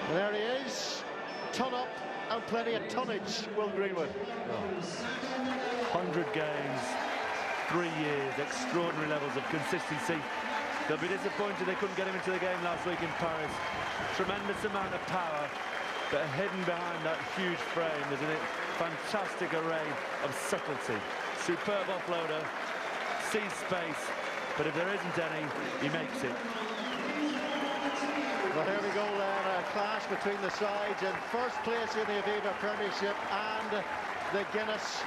There he is, ton up and plenty of tonnage, Will Greenwood. 100 games, 3 years, extraordinary levels of consistency. They'll be disappointed they couldn't get him into the game last week in Paris. Tremendous amount of power, but hidden behind that huge frame is a fantastic array of subtlety. Superb offloader, sees space, but if there isn't any, he makes it. Well, here we go then, a clash between the sides in first place in the Aviva Premiership and the Guinness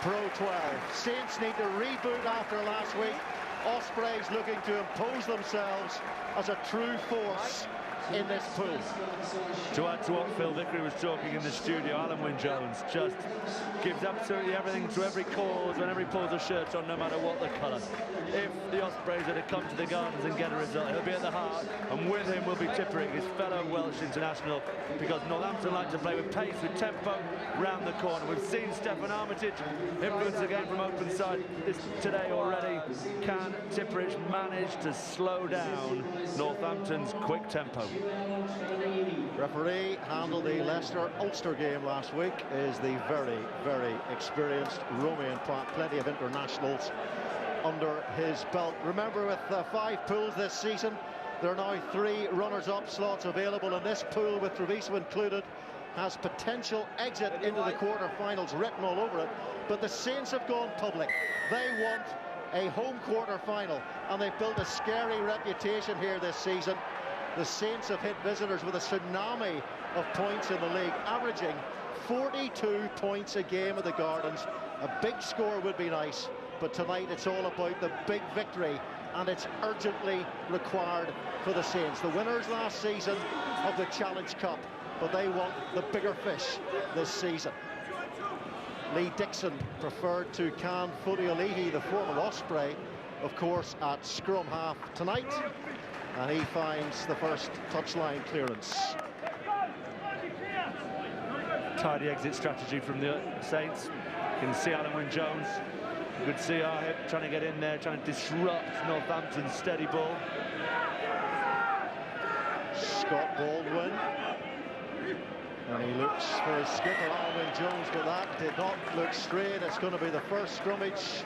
Pro 12. Saints need to reboot after last week. Ospreys looking to impose themselves as a true force in this pool. To add to what Phil Vickery was talking in the studio, Alan Wynne-Jones just gives absolutely everything to every cause whenever he pulls a shirt on, no matter what the colour. If the Ospreys are to come to the Gardens and get a result, he'll be at the heart, and with him will be Tipperick, his fellow Welsh international, because Northampton like to play with pace, with tempo, round the corner. We've seen Steffan Armitage influence the game from open side today already. Can Tipperick manage to slow down Northampton's quick tempo? Referee handled the Leicester-Ulster game last week is the very, very experienced Romeo Pratt. Plenty of internationals under his belt. Remember, with 5 pools this season, there are now 3 runners-up slots available, and this pool, with Treviso included, has potential exit into the quarter-finals written all over it. But the Saints have gone public. They want a home quarter-final, and they've built a scary reputation here this season. The Saints have hit visitors with a tsunami of points in the league, averaging 42 points a game at the Gardens. A big score would be nice, but tonight it's all about the big victory, and it's urgently required for the Saints. The winners last season of the Challenge Cup, but they want the bigger fish this season. Lee Dixon preferred to Can Fodiolihi, the former Osprey, of course, at scrum half tonight, and he finds the first touchline clearance. Tidy exit strategy from the Saints. You can see Alan Wynne-Jones. You could see Ahip trying to get in there, trying to disrupt Northampton's steady ball. Scott Baldwin. And he looks for his skipper, Alan Wynne-Jones, but that did not look straight. It's going to be the first scrummage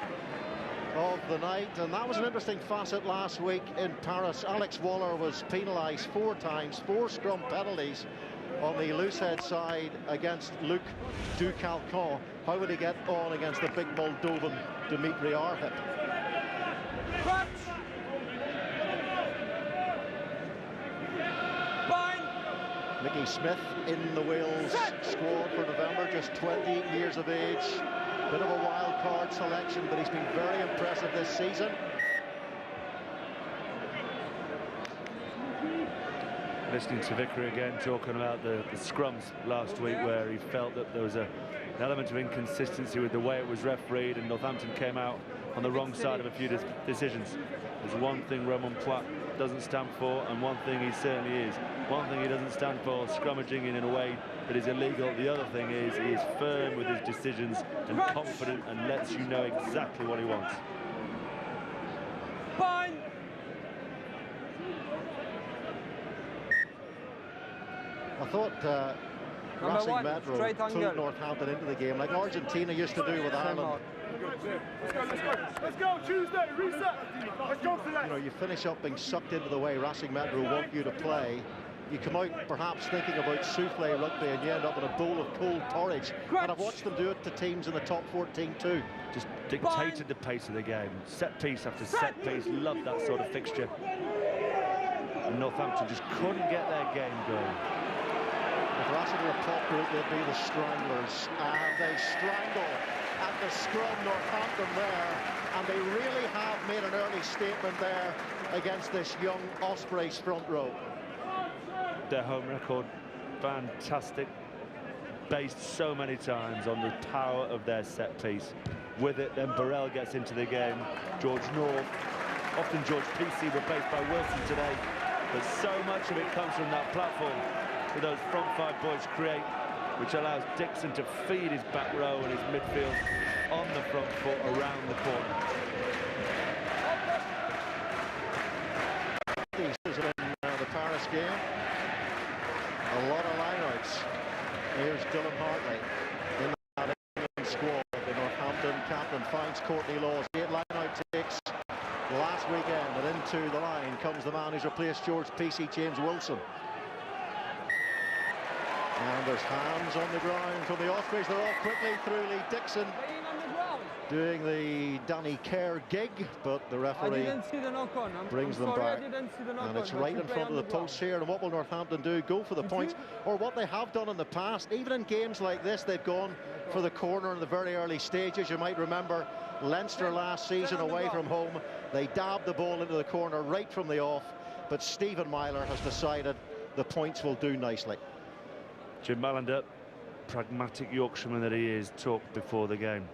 of the night, and that was an interesting facet last week in Paris. Alex Waller was penalised 4 times, 4 scrum penalties on the loosehead side against Luc Ducalcon. How would he get on against the big Moldovan Dimitri Arhip? Mickey Smith in the Wales squad for November, just 20 years of age. Bit of a wild card selection, but he's been very impressive this season. Listening to Vickery again talking about the scrums last week, where he felt that there was an element of inconsistency with the way it was refereed, and Northampton came out on the wrong side of a few decisions. There's one thing Romain Poit doesn't stand for, and one thing he certainly is. One thing he doesn't stand for, scrummaging in a way that is illegal. The other thing is he is firm with his decisions and confident, and lets you know exactly what he wants. Fine. I thought Racing Medro pulled Northampton into the game like Argentina used to do with Ireland. Let's go, Tuesday, reset. Let's go today. You know, you finish up being sucked into the way Racing Medro want you to play. You come out perhaps thinking about souffle rugby, and you end up in a bowl of cold porridge. And I've watched them do it to teams in the top 14 too. Just dictated the pace of the game. Set piece after set piece. Loved that sort of fixture. And Northampton just couldn't get their game going. If Racing were a pop group, they'd be the Stranglers. And they strangle at the scrum Northampton there. And they really have made an early statement there against this young Ospreys front row. Their home record, fantastic, based so many times on the power of their set piece. With it, then Burrell gets into the game. George North, often George Peacey, replaced by Wilson today, but so much of it comes from that platform that those front 5 boys create, which allows Dixon to feed his back row and his midfield on the front foot around the corner. This is in the Paris game. A lot of lineouts. Here's Dylan Hartley in that England squad. The Northampton captain finds Courtney Laws. 8 lineout takes last weekend, and into the line comes the man who's replaced George Peacey, James Wilson. And there's hands on the ground from the Ospreys. They're off quickly through Lee Dixon, doing the Danny Kerr gig, but the referee brings them back. And it's right in front of the post here. And what will Northampton do? Go for the points, or what they have done in the past. Even in games like this, they've gone for the corner in the very early stages. You might remember Leinster last season away from home. They dabbed the ball into the corner right from the off, but Stephen Myler has decided the points will do nicely. Jim Malander, pragmatic Yorkshireman that he is, talked before the game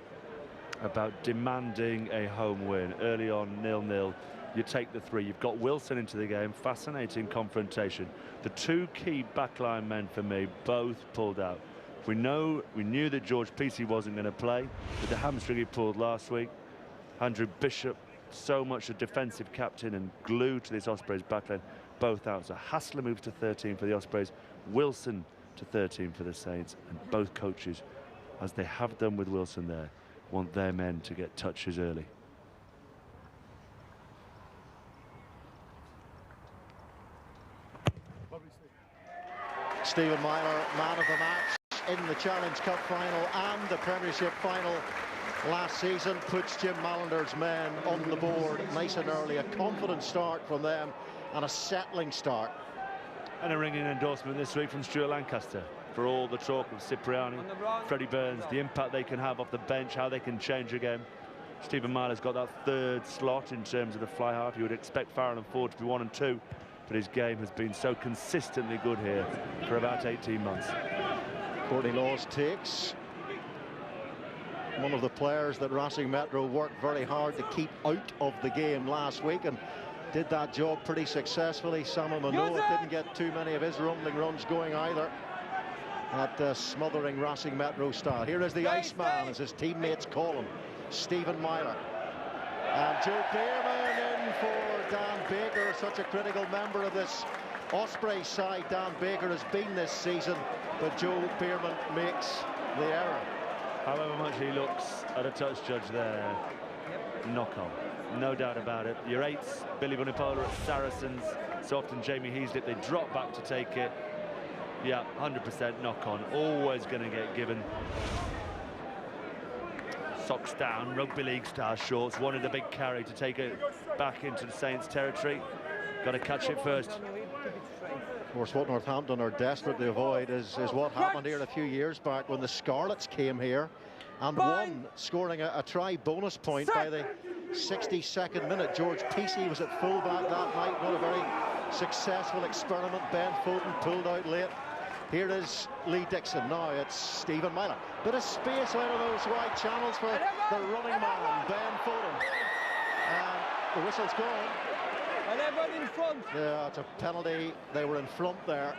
about demanding a home win. Early on, 0-0, you take the 3. You've got Wilson into the game, fascinating confrontation. The 2 key backline men for me both pulled out. We knew that George Peacey wasn't going to play with the hamstring he pulled last week. Andrew Bishop, so much a defensive captain and glue to this Ospreys backline, both out. So Hassler moves to 13 for the Ospreys, Wilson to 13 for the Saints, and both coaches, as they have done with Wilson there, want their men to get touches early. Stephen Myler, man of the match in the Challenge Cup final and the Premiership final last season, puts Jim Malander's men on the board nice and early. A confident start from them and a settling start. And a ringing endorsement this week from Stuart Lancaster for all the talk of Cipriani, Freddie Burns, the impact they can have off the bench, how they can change a game. Stephen Myler's got that 3rd slot in terms of the fly half. You would expect Farrell and Ford to be 1 and 2, but his game has been so consistently good here for about 18 months. Courtney Laws takes. One of the players that Racing Metro worked very hard to keep out of the game last week, and did that job pretty successfully. Samuel Manoa didn't get too many of his rumbling runs going either at smothering Racing Metro style. Here is the Iceman, as his teammates call him, Stephen Myler. And Joe Pearman in for Dan Baker, such a critical member of this Ospreys side. Dan Baker has been this season, but Joe Pearman makes the error. However much he looks at a touch judge there, knock on. No doubt about it. Your 8s, Billy Vunipola at Saracens, so often Jamie Heaslip, they drop back to take it. Yeah, 100% knock on, always going to get given. Socks down, rugby league style shorts, wanted a big carry to take it back into the Saints territory. Got to catch it first. Of course, what Northampton are desperate to avoid is what happened here a few years back when the Scarlets came here and won, scoring a try bonus point by the 62nd minute. George Peacey was at fullback that night. Not a very successful experiment. Ben Foden pulled out late. Here is Lee Dixon. Now it's Stephen Myler. Bit of space out of those wide channels for the running man, Ben Foden. And the whistle's gone. In front. Yeah, it's a penalty. They were in front there.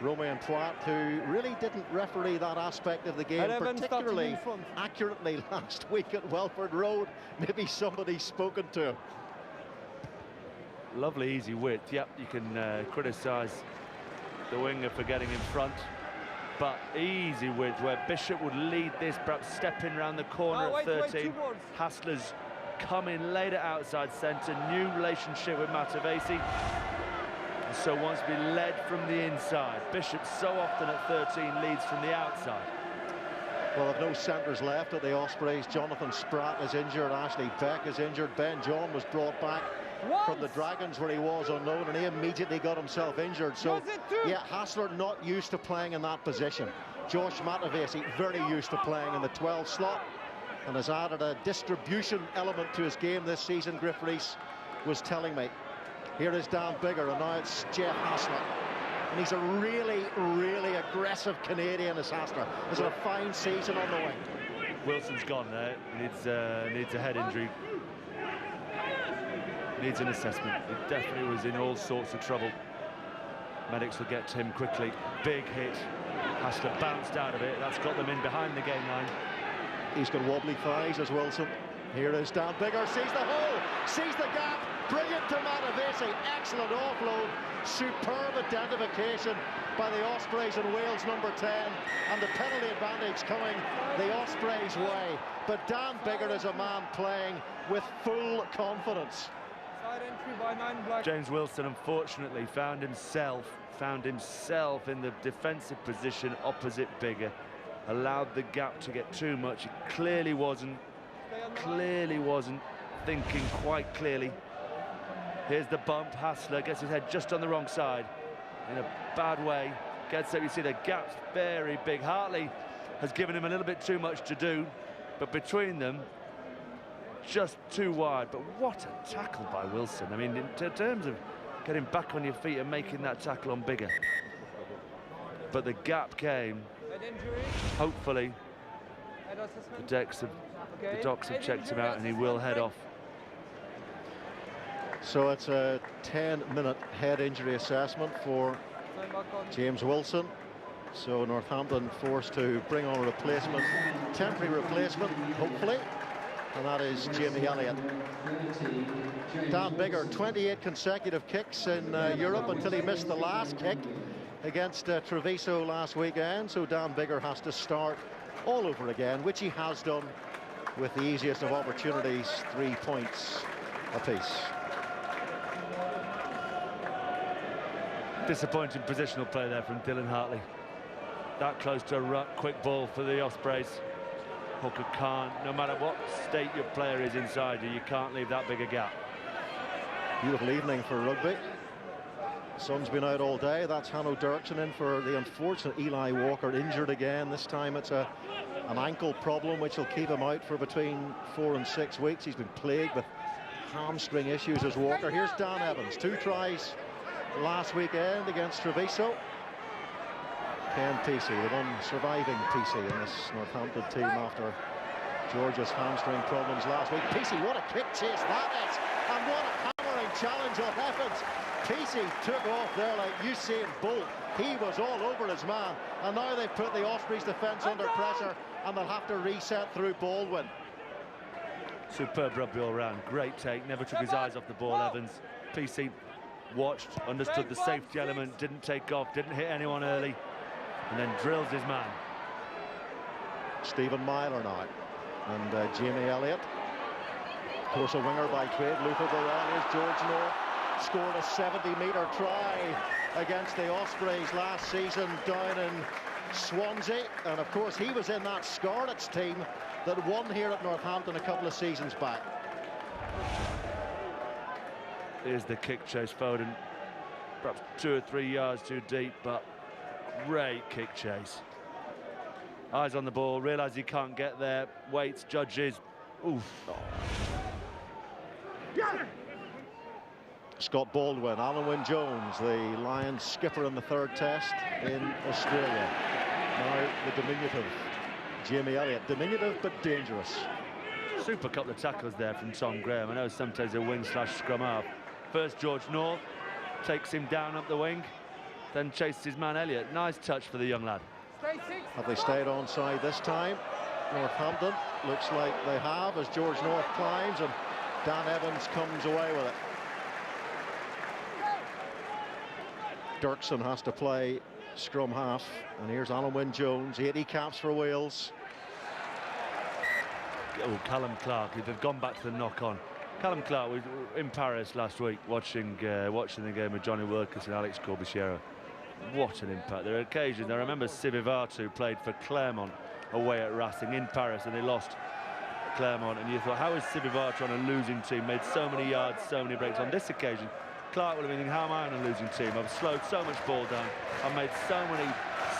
Romain Poit, who really didn't referee that aspect of the game particularly accurately last week at Welford Road. Maybe somebody's spoken to him. Lovely easy width. Yep, you can criticise the winger for getting in front, but easy width where Bishop would lead this, perhaps stepping around the corner at 13. Hassler's coming later outside centre, new relationship with Matavesi, so wants to be led from the inside. Bishop so often at 13 leads from the outside. Well, they've no centres left at the Ospreys. Jonathan Spratt is injured, Ashley Beck is injured, Ben John was brought back from the Dragons where he was unknown, and he immediately got himself injured. So yeah, Hassler not used to playing in that position. Josh Matavesi very used to playing in the 12 slot, and has added a distribution element to his game this season, Griff Rees was telling me. Here is Dan Bigger, and now it's Jeff Hassler. And he's a really, really aggressive Canadian, as Hassler. There's a fine season on the way. Wilson's gone there. Needs a head injury. Needs an assessment. He definitely was in all sorts of trouble. Medics will get to him quickly. Big hit. Hassler bounced out of it. That's got them in behind the game line. He's got wobbly thighs as Wilson. Here is Dan Bigger, sees the hole, sees the gap, Brilliant to Matavesi, excellent offload, superb identification by the Ospreys and Wales number 10, and the penalty advantage coming the Ospreys' way. But Dan Biggert is a man playing with full confidence. Side entry by 9 black. James Wilson unfortunately found himself in the defensive position opposite Bigger, allowed the gap to get too much. He clearly wasn't thinking quite clearly. Here's the bump. Hassler gets his head just on the wrong side in a bad way. Gets up, you see the gap's very big. Hartley has given him a little bit too much to do, but between them, just too wide. But what a tackle by Wilson. I mean, in terms of getting back on your feet and making that tackle on Bigger. But the gap came. Hopefully, the Docs have checked him out and he will head off. So it's a 10-minute head injury assessment for James Wilson. So Northampton forced to bring on a replacement, temporary replacement, hopefully, and that is Jamie Elliott. Dan Bigger, 28 consecutive kicks in Europe until he missed the last kick against Treviso last weekend. So Dan Bigger has to start all over again, which he has done with the easiest of opportunities, 3 points apiece. Disappointing positional play there from Dylan Hartley. That close to a quick ball for the Ospreys. Hooker can't, no matter what state your player is inside you can't leave that big a gap. Beautiful evening for rugby. Sun's been out all day. That's Hanno Dirksen in for the unfortunate Eli Walker, injured again. This time it's an ankle problem which will keep him out for between 4 and 6 weeks. He's been plagued with hamstring issues as Walker. Here's Dan Evans, 2 tries last weekend against Treviso. Ken Peacey, the one surviving Peacey in this Northampton team after George's hamstring problems last week. Peacey, what a kick chase that is, and what a hammering challenge on Evans. Peacey took off there like Usain Bolt. He was all over his man, and now they've put the Ospreys defence under pressure, and they'll have to reset through Baldwin. Superb rugby all round, great take, never took his eyes off the ball, Evans. Peacey watched, understood the safety element, didn't take off, didn't hit anyone early, and then drills his man. Stephen Myler now, and Jamie Elliott. Of course, a winger by trade. Luther Burrell. Here's George North. Scored a 70-metre try against the Ospreys last season down in Swansea. And of course, he was in that Scarlets team that won here at Northampton a couple of seasons back. Here's the kick chase, Foden. Perhaps 2 or 3 yards too deep, but great kick chase. Eyes on the ball, realises he can't get there, waits, judges. Oof. Scott Baldwin, Alan Wynne-Jones, the Lions skipper in the 3rd test in Australia. Now the diminutive Jamie Elliott, diminutive but dangerous. Super couple of tackles there from Tom Graham. I know sometimes a wing/scrum half. First George North takes him down up the wing, then chases his man Elliott. Nice touch for the young lad. Have they stayed onside this time? Northampton looks like they have, as George North climbs and Dan Evans comes away with it. Dirksen has to play scrum half, and here's Alan Wynne-Jones, 80 caps for Wales. Oh, Callum Clark, they've gone back to the knock-on. Callum Clark was in Paris last week watching the game with Johnny Wilkes and Alex Corbusiero. What an impact. There are occasions, I remember Sivivatu played for Clermont away at Racing in Paris, and they lost Clermont, and you thought, how is Sivivatu on a losing team, made so many yards, so many breaks? On this occasion, Clark would have been thinking, how am I on a losing team? I've slowed so much ball down, I've made so many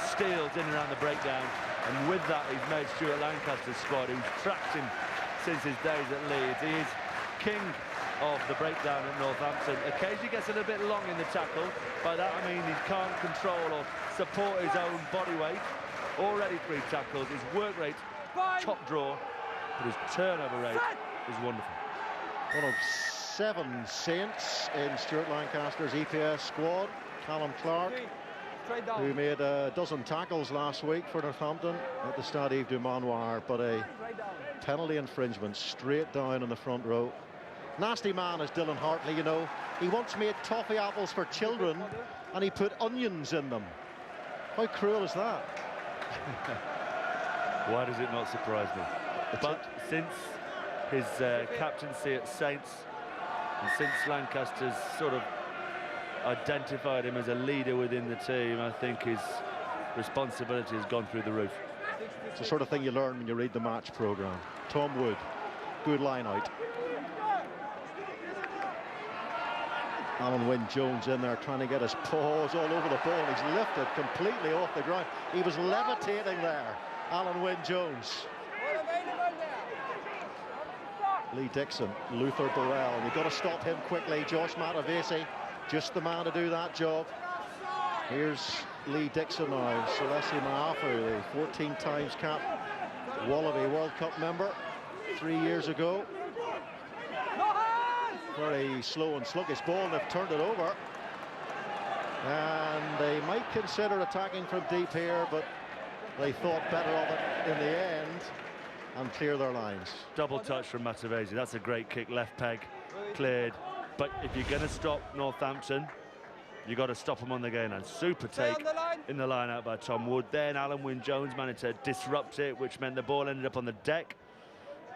steals in and around the breakdown, and with that he's made Stuart Lancaster's squad, who's tracked him since his days at Leeds. He is king of the breakdown at Northampton. Occasionally gets a little bit long in the tackle. By that I mean he can't control or support his own body weight. Already 3 tackles, his work rate top draw, but his turnover rate is wonderful. One of 7 Saints in Stuart Lancaster's EPS squad. Callum Clark, who made a dozen tackles last week for Northampton at the Stade Yves du Manoir, but a penalty infringement straight down in the front row. Nasty man is Dylan Hartley, you know. He once made toffee apples for children and he put onions in them. How cruel is that? Why does it not surprise me? But since his captaincy at Saints, and since Lancaster's sort of identified him as a leader within the team, I think his responsibility has gone through the roof. It's the sort of thing you learn when you read the match programme. Tom Wood, good line out. Alan Wynne-Jones in there trying to get his paws all over the ball. He's lifted completely off the ground. He was levitating there, Alan Wynne-Jones. Lee Dixon, Luther Burrell. You've got to stop him quickly. Josh Matavesi, just the man to do that job. Here's Lee Dixon now. Celeste Maafu, the 14 times cap Wallaby World Cup member 3 years ago. Very slow and sluggish ball, and they've turned it over. And they might consider attacking from deep here, but they thought better of it in the end and clear their lines. Double touch from Matavesi. That's a great kick, left peg, cleared. But if you're going to stop Northampton, you've got to stop them on the gain line. Super take in the line out by Tom Wood. Then Alan Wynne-Jones managed to disrupt it, which meant the ball ended up on the deck.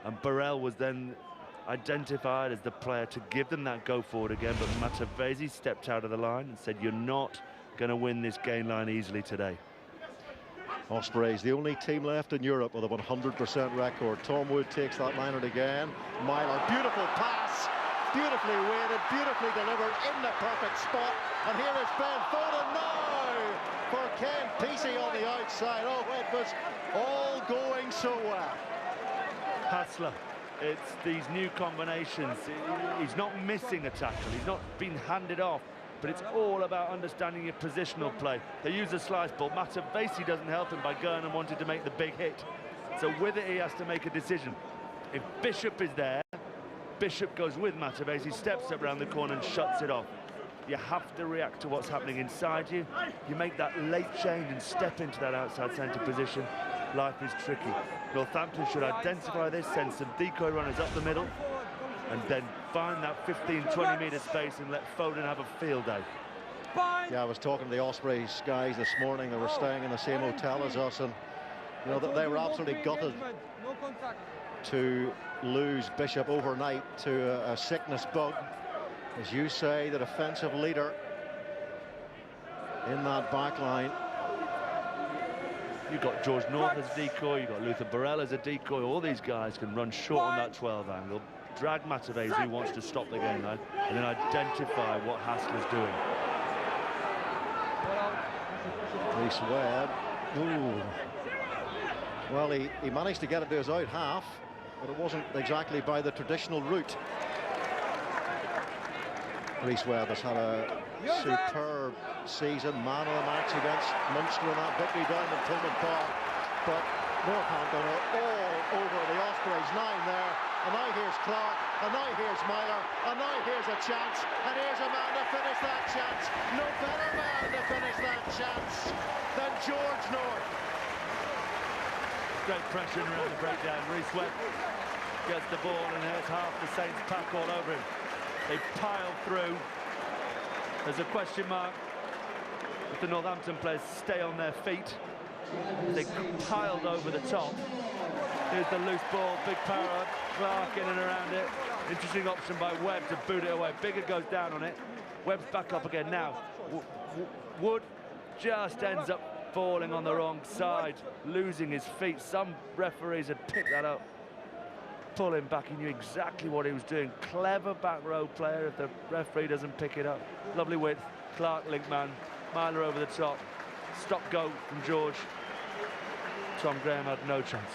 And Burrell was then identified as the player to give them that go forward again, but Matavesi stepped out of the line and said, you're not going to win this gain line easily today. Ospreys, the only team left in Europe with a 100% record. Tom Wood takes that line out again. Myler, beautiful pass, beautifully weighted, beautifully delivered in the perfect spot. And here is Ben Foden now for Ken Pesey on the outside. Oh, it was all going so well. Hassler. It's these new combinations. He's not missing a tackle. He's not been handed off. But it's all about understanding your positional play. They use a slice ball. Matavesi doesn't help him by going and wanting to make the big hit. So with it, he has to make a decision. If Bishop is there, Bishop goes with Matavesi, steps up around the corner and shuts it off. You have to react to what's happening inside you. You make that late change and step into that outside centre position. Life is tricky. Northampton should identify this, send some decoy runners up the middle, and then find that 15-20 metre space and let Foden have a field day. Yeah, I was talking to the Ospreys guys this morning. They were staying in the same hotel as us, and you know that they were absolutely gutted to lose Bishop overnight to a sickness bug. As you say, the defensive leader in that back line. You've got George North as a decoy, you've got Luther Burrell as a decoy. All these guys can run short on that 12 angle, drag Matavesi, who wants to stop the game line, and then identify what Hassler's doing. Reece Webb. Ooh. Well, he managed to get it to his out half, but it wasn't exactly by the traditional route. Reece Webb has had a superb season, man of the match against Munster in that victory down in Tillman Park. But Northampton are all over the Ospreys line there. And now here's Clark, and now here's Myler, and now here's a chance, and here's a man to finish that chance. No better man to finish that chance than George North. Great pressure around the breakdown. Reece Webb gets the ball, and there's half the Saints pack all over him. They pile through. There's a question mark if the Northampton players stay on their feet. They piled over the top. Here's the loose ball, big power, Clark in and around it. Interesting option by Webb to boot it away. Bigger goes down on it. Webb's back up again now. Wood just ends up falling on the wrong side, losing his feet. Some referees had picked that up. Pull him back, he knew exactly what he was doing. Clever back row player if the referee doesn't pick it up. Lovely width, Clark link man, Myler over the top. Stop go from George. Tom Graham had no chance.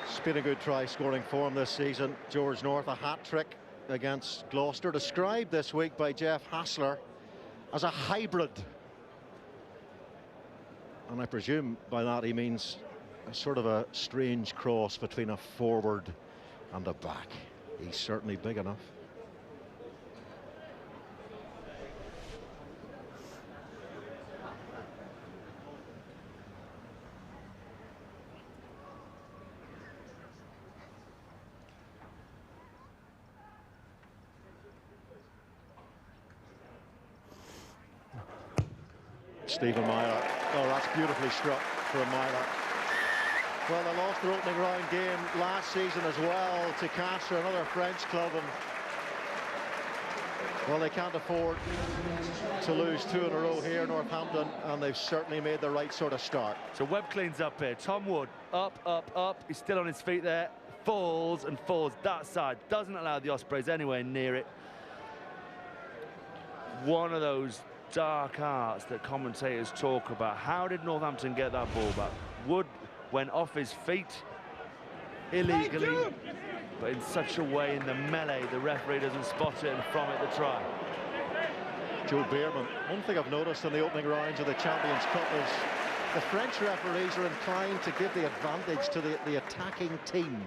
It's been a good try scoring for him this season. George North, a hat-trick against Gloucester, described this week by Jeff Hassler as a hybrid. And I presume by that he means a sort of a strange cross between a forward and a back. He's certainly big enough. Stephen Myler. Oh, that's beautifully struck from Myler. Well, they lost their opening round game last season as well to Castres, another French club, and well, they can't afford to lose 2 in a row here, Northampton, and they've certainly made the right sort of start. So Webb cleans up here. Tom Wood, up, up, up. He's still on his feet there. Falls and falls that side. Doesn't allow the Ospreys anywhere near it. One of those dark arts that commentators talk about. How did Northampton get that ball back? Wood went off his feet illegally, but in such a way in the melee the referee doesn't spot it, and from it the try. Joe Beerman. One thing I've noticed in the opening rounds of the Champions Cup is the French referees are inclined to give the advantage to the attacking team.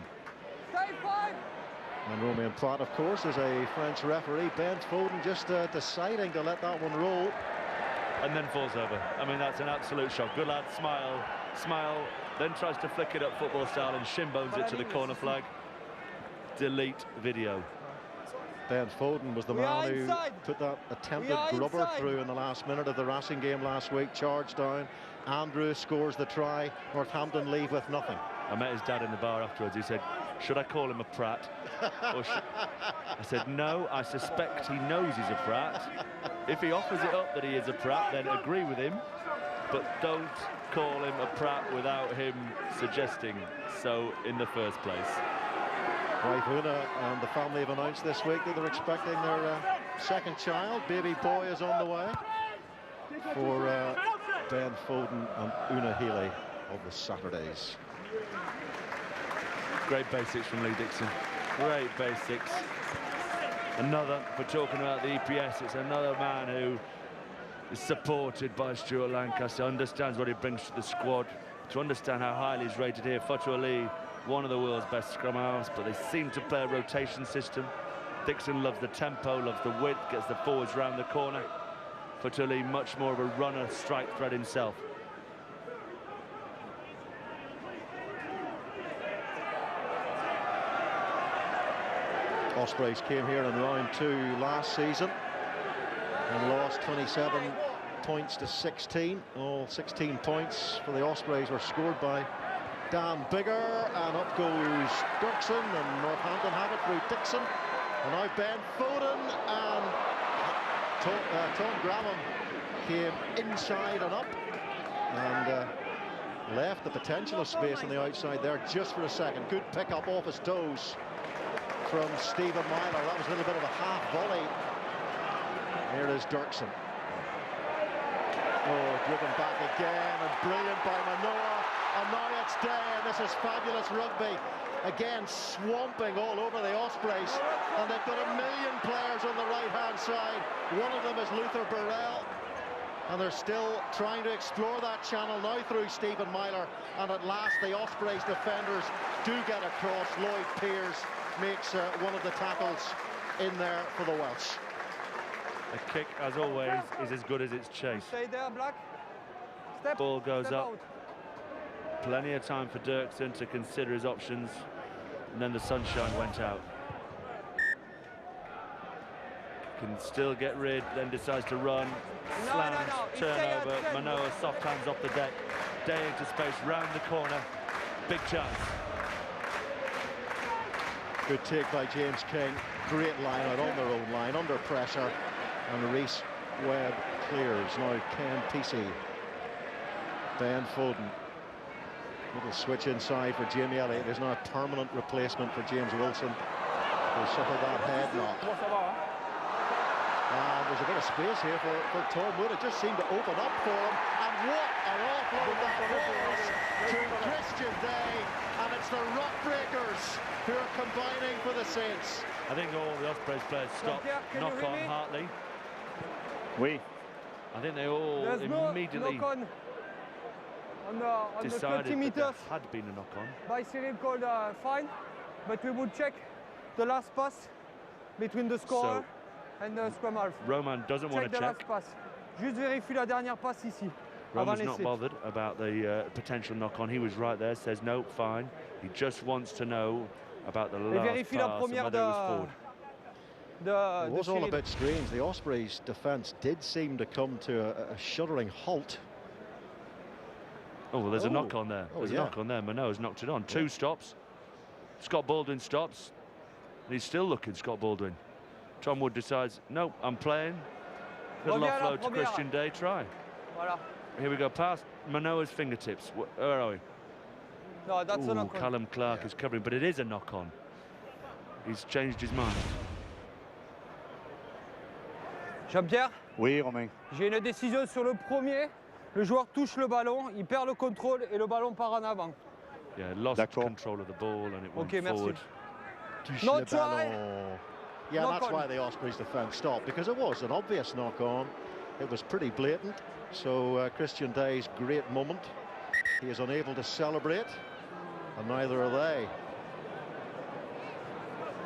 And Romain Pratt, of course, is a French referee. Ben Foden just deciding to let that one roll. And then falls over. I mean, that's an absolute shock. Good lad, smile, smile, then tries to flick it up football style and shin bones it to the corner flag. Delete video. Ben Foden was the man who put that attempted grubber through in the last minute of the Racing game last week. Charged down. Andrew scores the try. Northampton leave with nothing. I met his dad in the bar afterwards. He said, should I call him a prat? Or I said, no, I suspect he knows he's a prat. If he offers it up that he is a prat, then agree with him, but don't call him a prat without him suggesting so in the first place. Wife Una and the family have announced this week that they're expecting their second child. Baby boy is on the way for Ben Foden and Una Healy of the Saturdays. Great basics from Lee Dixon. Great basics. Another, for talking about the EPS, it's another man who is supported by Stuart Lancaster, understands what he brings to the squad, to understand how highly he's rated here. Fatou Ali, one of the world's best scrum halves, but they seem to play a rotation system. Dixon loves the tempo, loves the width, gets the forwards round the corner. Fatou Ali, much more of a runner, strike threat himself. Ospreys came here in round 2 last season and lost 27 points to 16. All 16 points for the Ospreys were scored by Dan Biggar, and up goes Dirksen, and Northampton have it through Dixon, and now Ben Foden, and Tom Graham came inside and up and left the potential of space on the outside there just for a second. Good pick up off his toes from Stephen Myler. That was a little bit of a half volley. Here is Dirksen. Oh, driven back again, and brilliant by Manoa. And now it's down. This is fabulous rugby. Again, swamping all over the Ospreys. And they've got 1 million players on the right-hand side. One of them is Luther Burrell. And they're still trying to explore that channel now through Stephen Myler. And at last, the Ospreys defenders do get across. Lloyd Pears makes one of the tackles in there for the Welsh. The kick, as always, is as good as its chase. Stay there, Black. Step. Ball goes Step up. out. Plenty of time for Dirksen to consider his options, and then the sunshine went out. Can still get rid, then decides to run. Slams, turnover. Manoa soft hands off the deck. Day into space, round the corner. Big chance. Good take by James King. Great line out on their own line, under pressure. And Reese Webb clears. Now Ken Pesey. Ben Foden. Little switch inside for Jamie Elliott. There's now a permanent replacement for James Wilson, who suffered that head knock. And there's a bit of space here for Tom Wood. It just seemed to open up for him. And what an offload that was to Christian Day. And it's the Rock Breakers who are combining for the Saints. I think all the Ospreys players stopped, knock on Hartley. Oui. I think they all immediately on the decided 20 that meters there had been a knock-on. by Cyril called fine, but we would check the last pass between the scorer and the scrum half. Roman doesn't want to the check. last pass. Juste vérifie la dernière passe ici. Roman's not bothered about the potential knock-on. He was right there, says no, fine. He just wants to know about the last pass and whether it was forward. de It was all a Cyril. bit strange. The Ospreys' defence did seem to come to a shuddering halt. Oh, well, there's a Oh. knock on there. Oh, There's yeah. a knock on there. Manoa's knocked it on. Two stops. Scott Baldwin stops. And he's still looking, Scott Baldwin. Tom Wood decides, nope, I'm playing. Little Reviens à la offload to première. Christian Day, try. Voilà. Here we go, past Manoa's fingertips. Where are we? No, that's a Ooh, knock on. Callum Clark is covering, but it is a knock-on. He's changed his mind. Jean-Pierre, Oui, Romain. j'ai une décision sur le premier. Le joueur touche le ballon, il perd le contrôle et le ballon part en avant. Yeah, lost D'accord. control of the ball and it went Ok, merci. forward. Touche No le try. ballon. Yeah, Knock that's on. why the Ospreys defence stopped, because it was an obvious knock-on. It was pretty blatant. So Christian Day's great moment. He is unable to celebrate, and neither are they.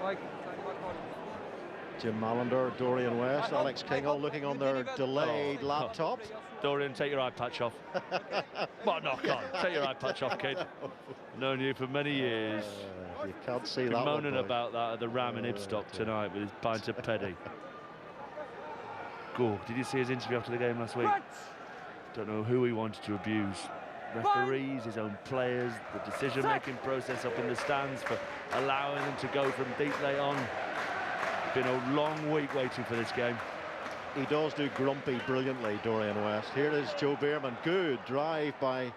Ouais. Jim Mallender, Dorian West, Alex King all looking on their delayed Oh. laptops. Dorian, take your eye patch off. What knock-on? Take your eye patch off, kid. Known you for many years. You can't see Been that one, moaning boy. about that at the Ram in Ibstock tonight with his pint of Peddy. Go. Did you see his interview after the game last week? Don't know who he wanted to abuse. Referees, his own players, the decision-making process up in the stands for allowing them to go from deep late on. Been a long week waiting for this game. He does do grumpy brilliantly, Dorian West. Here is Joe Beerman. Good drive by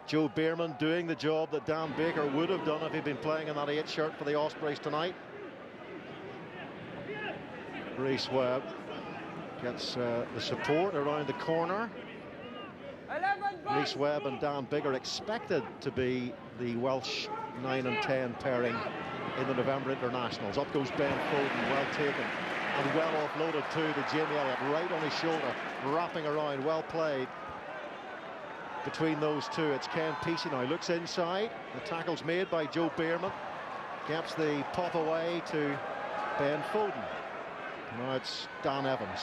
Joe Beerman, doing the job that Dan Baker would have done if he'd been playing in that 8 shirt for the Ospreys tonight. Reece Webb gets the support around the corner. Reece Webb and Dan Bigger expected to be the Welsh 9 and 10 pairing in the November internationals. Up goes Ben Foden, well taken and well offloaded too to Jamie Elliott, right on his shoulder, wrapping around, well played between those two. It's Ken Peacey now, looks inside, the tackle's made by Joe Beerman, gets the pop away to Ben Foden. Now it's Dan Evans.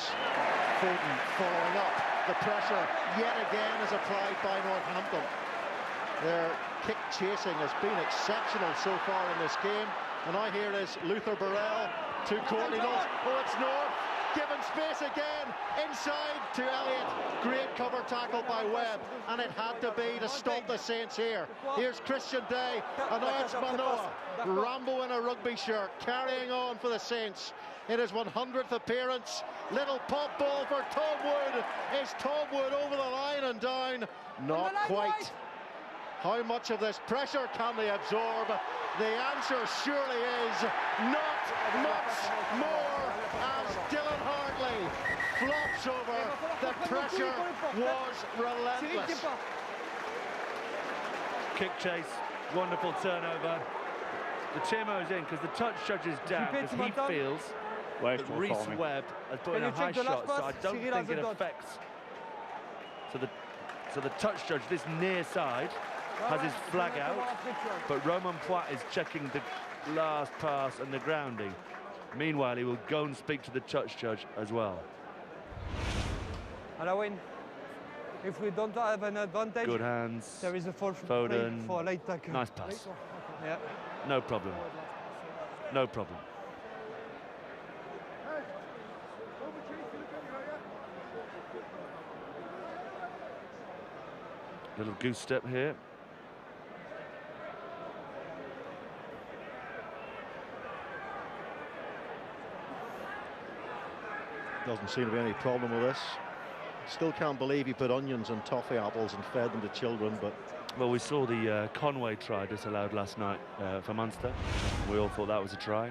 Foden following up. The pressure yet again is applied by Northampton. Their kick chasing has been exceptional so far in this game. And now here is Luther Burrell to Courtney Lawrence. Oh, it's North. Given space again. Inside to Elliott. Great cover tackle by Webb. And it had to be to stop the Saints here. Here's Christian Day. And now it's Manoa. Rambo in a rugby shirt. Carrying on for the Saints. In his 100th appearance. Little pop ball for Tom Wood. Is Tom Wood over the line and down? Not quite. How much of this pressure can they absorb? The answer surely is not much more, as Dylan Hartley flops over. The pressure was relentless. Kick chase, wonderful turnover. The Timo's in because the touch judge is down because he feels Ouais, je that trouve Reece fort, Romain. Webb has put in Can a you high check the last shot, so I pass? don't Cyril think has it a dot. affects. So the touch judge, this near side, has his flag out, but Roman Poit is checking the last pass and the grounding. Meanwhile, he will go and speak to the touch judge as well. Alawin, if we don't have an advantage, Good hands. there is a full Foden. play for a late tackle. Nice pass. Yeah. No problem. No problem. Little goose step here. Doesn't seem to be any problem with this. Still can't believe he put onions and toffee apples and fed them to children, but Well, we saw the Conway try disallowed last night for Munster. We all thought that was a try.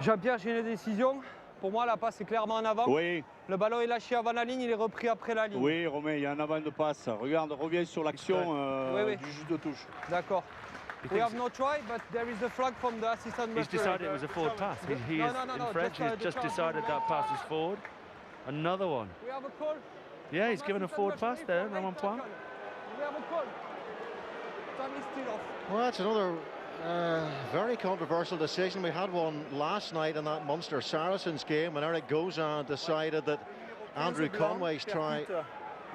Jean-Pierre, j'ai une décision. Pour moi, la passe est clairement en avant. Oui, Le ballon est lâché avant la ligne, il est repris après la ligne. oui, Romain, il y a un avant de passe. Regarde, reviens sur l'action Oui, oui. du juge de touche. D'accord. He We thinks- have no try, but there is a flag from the assistant He's referee. decided it was a forward pass. He No, is, no, no, in no, French, just, he's the just charge. decided that pass is forward. Another one. We have a call. Yeah, he's given a Assistant forward pass referee there, for Roman late Poit. tackle. We have a call. Time is still off. well, that's another very controversial decision. We had one last night in that Munster Saracens game when Eric Gozan decided that Andrew Conway's try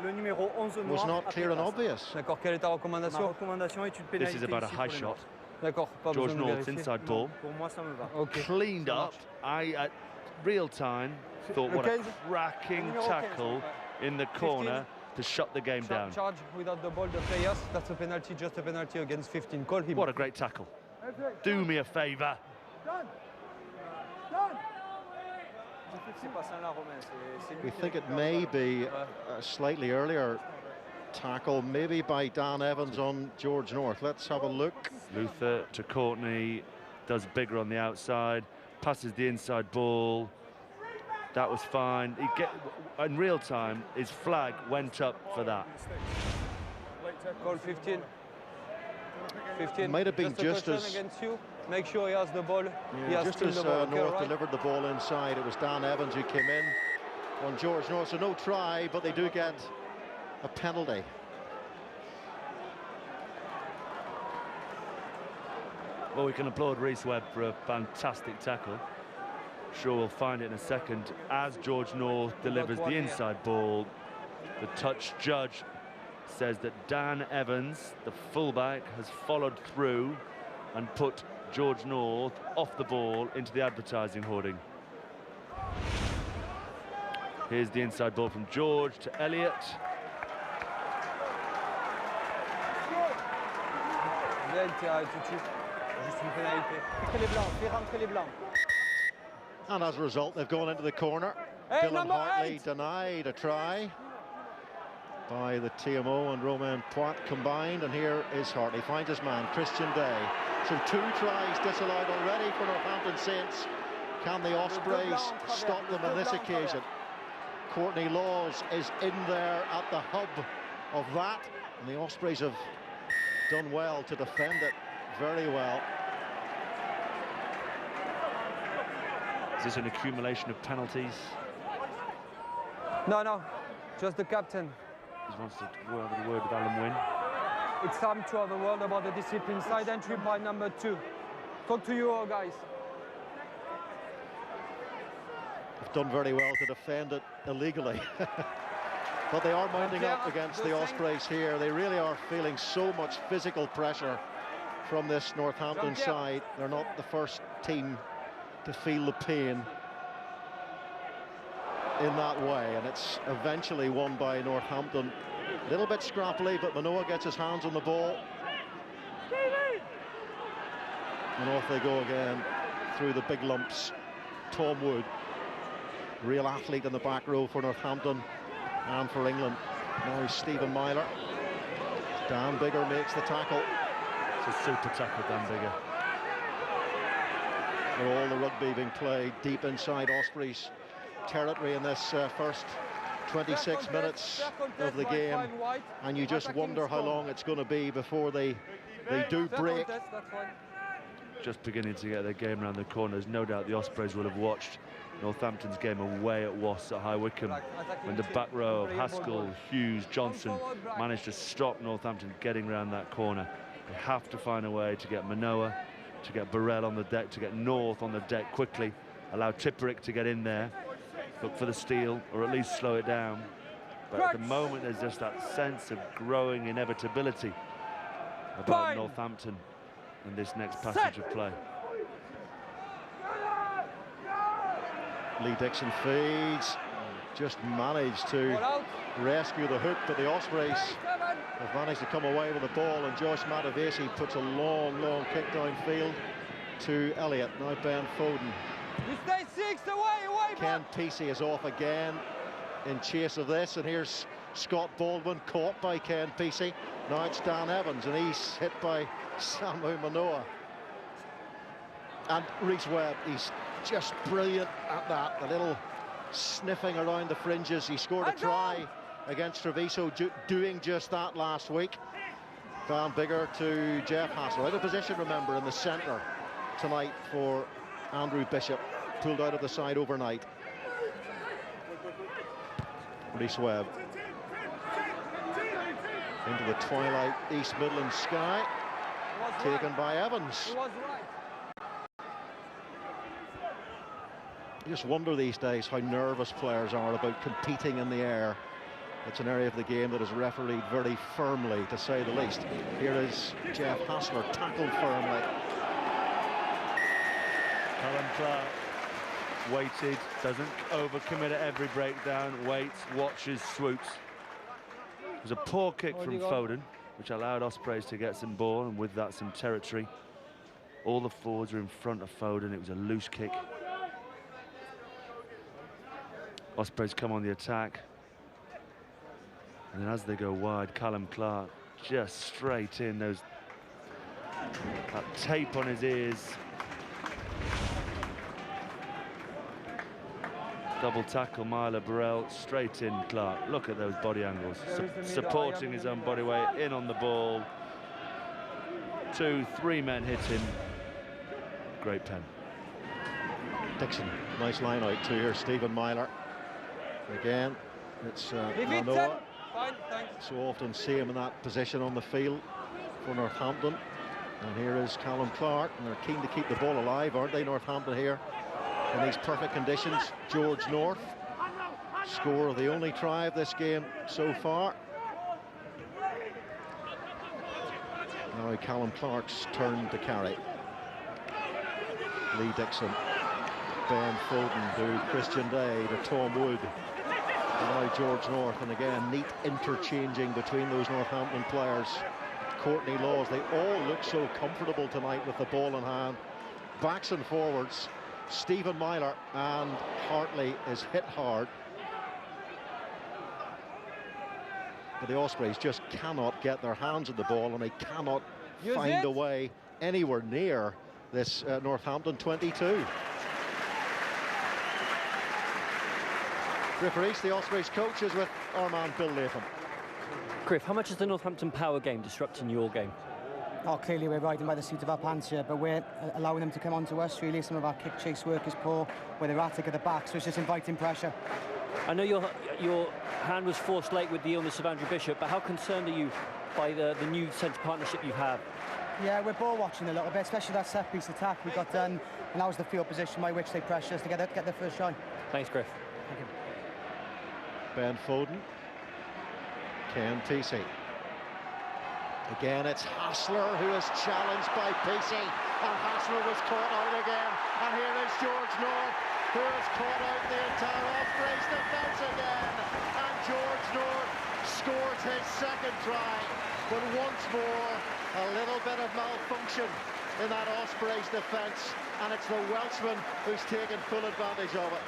Le numéro 11 was noir not après clear and passe. obvious. D'accord, quelle est ta Ma recommandation? recommandation est une This pénalité is about a ici high pour les shot. Noirs. D'accord, pas George besoin de North's vérifier. inside ball. Pour moi, ça me va. Okay. Cleaned Ça up. marche. I, at real time, thought what a 15. cracking Numéro 15, tackle ouais. in the corner to shut the game down. Charge without the ball, the players. That's a penalty, just a penalty against 15. Call him. What a great tackle. Do me a favour. We think it may be a slightly earlier tackle, maybe by Dan Evans on George North. Let's have a look. Luther to Courtney, does bigger on the outside, passes the inside ball. That was fine. In real time, his flag went up for that. Call 15. 15. Might have been just as against you. Make sure he has the ball. Yeah, just as North delivered the ball inside, it was Dan Evans who came in on George North. So no try, but they do get a penalty. Well, we can applaud Rhys Webb for a fantastic tackle. Sure, we'll find it in a second. As George North delivers the inside ball, the touch judge says that Dan Evans, the fullback, has followed through and put George North off the ball into the advertising hoarding. Here's the inside ball from George to Elliott. And as a result, they've gone into the corner. Hey, Dylan Hartley denied a try by the TMO and Romain Poit combined. And here is Hartley, finds his man, Christian Day. So 2 tries disallowed already for Northampton Saints. Can the Ospreys stop them on this occasion? Courtney Laws is in there at the hub of that. And the Ospreys have done well to defend it very well. Is this an accumulation of penalties? No, just the captain. He wants to have a word with Alan Wynne. It's time to have a word about the discipline. Side entry by number 2. Talk to you all, guys. They've done very well to defend it illegally. But they are mounting up against the Ospreys here. They really are feeling so much physical pressure from this Northampton side. They're not the first team to feel the pain in that way, and it's eventually won by Northampton. A little bit scrappily, but Manoa gets his hands on the ball. And off they go again through the big lumps. Tom Wood, real athlete in the back row for Northampton and for England. Now Stephen Myler. Dan Biggar makes the tackle. It's a super tackle, Dan Biggar. All the rugby being played deep inside Ospreys territory in this first 26 minutes of the game, and you just wonder how long it's going to be before they do break. Just beginning to get their game around the corners. No doubt the Ospreys will have watched Northampton's game away at Wasps at High Wycombe when the back row of Haskell, Hughes, Johnson managed to stop Northampton getting around that corner. They have to find a way to get Manoa, to get Burrell on the deck, to get North on the deck quickly, allow Tipperick to get in there, look for the steal, or at least slow it down. But at the moment, there's just that sense of growing inevitability about Northampton in this next passage of play. Lee Dixon feeds, just managed to rescue the hook, but the Ospreys have managed to come away with the ball, and Josh Matavesi puts a long kick downfield to Elliott. Now Ben Foden. You stay 6, away, Ken Pesey is off again in chase of this, and here's Scott Baldwin caught by Ken Pesey. Now it's Dan Evans, and he's hit by Samu Manoa. And Rhys Webb, he's just brilliant at that, the little sniffing around the fringes. He scored a try against Treviso doing just that last week. Dan Biggar to Jeff Hassel, out of position, remember, in the centre tonight for Andrew Bishop, pulled out of the side overnight. Rhys Webb into the twilight East Midlands sky, taken by Evans. You just wonder these days how nervous players are about competing in the air It's an area of the game that is refereed very firmly, to say the least. Here is Jeff Hassler, tackled firmly. Callum Clark waited, doesn't overcommit at every breakdown, waits, watches, swoops. It was a poor kick from Foden, which allowed Ospreys to get some ball, and with that some territory. All the forwards were in front of Foden. It was a loose kick. Ospreys come on the attack. And then as they go wide, Callum Clark just straight in. That tape on his ears. Double tackle, Myler Burrell, straight in Clark. Look at those body angles. Supporting his own body weight, in on the ball. 2, 3 men hit him. Great pen. Dixon, nice line out too here. Stephen Myler. Again, it's Manoa. Fine, thanks. So often see him in that position on the field for Northampton. And here is Callum Clark, and they're keen to keep the ball alive, aren't they, Northampton, here in these perfect conditions. George North, score of the only try of this game so far. Now Callum Clark's turn to carry. Lee Dixon, Ben Foden to Christian Day to Tom Wood. And now George North, and again neat interchanging between those Northampton players. Courtney Laws, they all look so comfortable tonight with the ball in hand. Backs and forwards, Stephen Myler, and Hartley is hit hard. But the Ospreys just cannot get their hands on the ball, and they cannot find a way anywhere near this Northampton 22. Griff Rees, the Ospreys coach, is with our man Bill Latham. Griff, how much is the Northampton power game disrupting your game? Oh, clearly we're riding by the seat of our pants here, but we're allowing them to come onto us, really. Some of our kick chase work is poor, we're erratic at the back, so it's just inviting pressure. I know your hand was forced late with the illness of Andrew Bishop, but how concerned are you by the new centre partnership you have? Yeah, we're ball watching a little bit, especially that set piece attack we got done, and that was the field position by which they pressure us to get their first shot. Thanks, Griff. Thank you. Ben Foden, Ken Peacey. Again, it's Hassler who is challenged by Peacey, and Hassler was caught out again. And here is George North, who has caught out the entire Ospreys defence again. And George North scores his second try, but once more, a little bit of malfunction in that Ospreys defence, and it's the Welshman who's taken full advantage of it.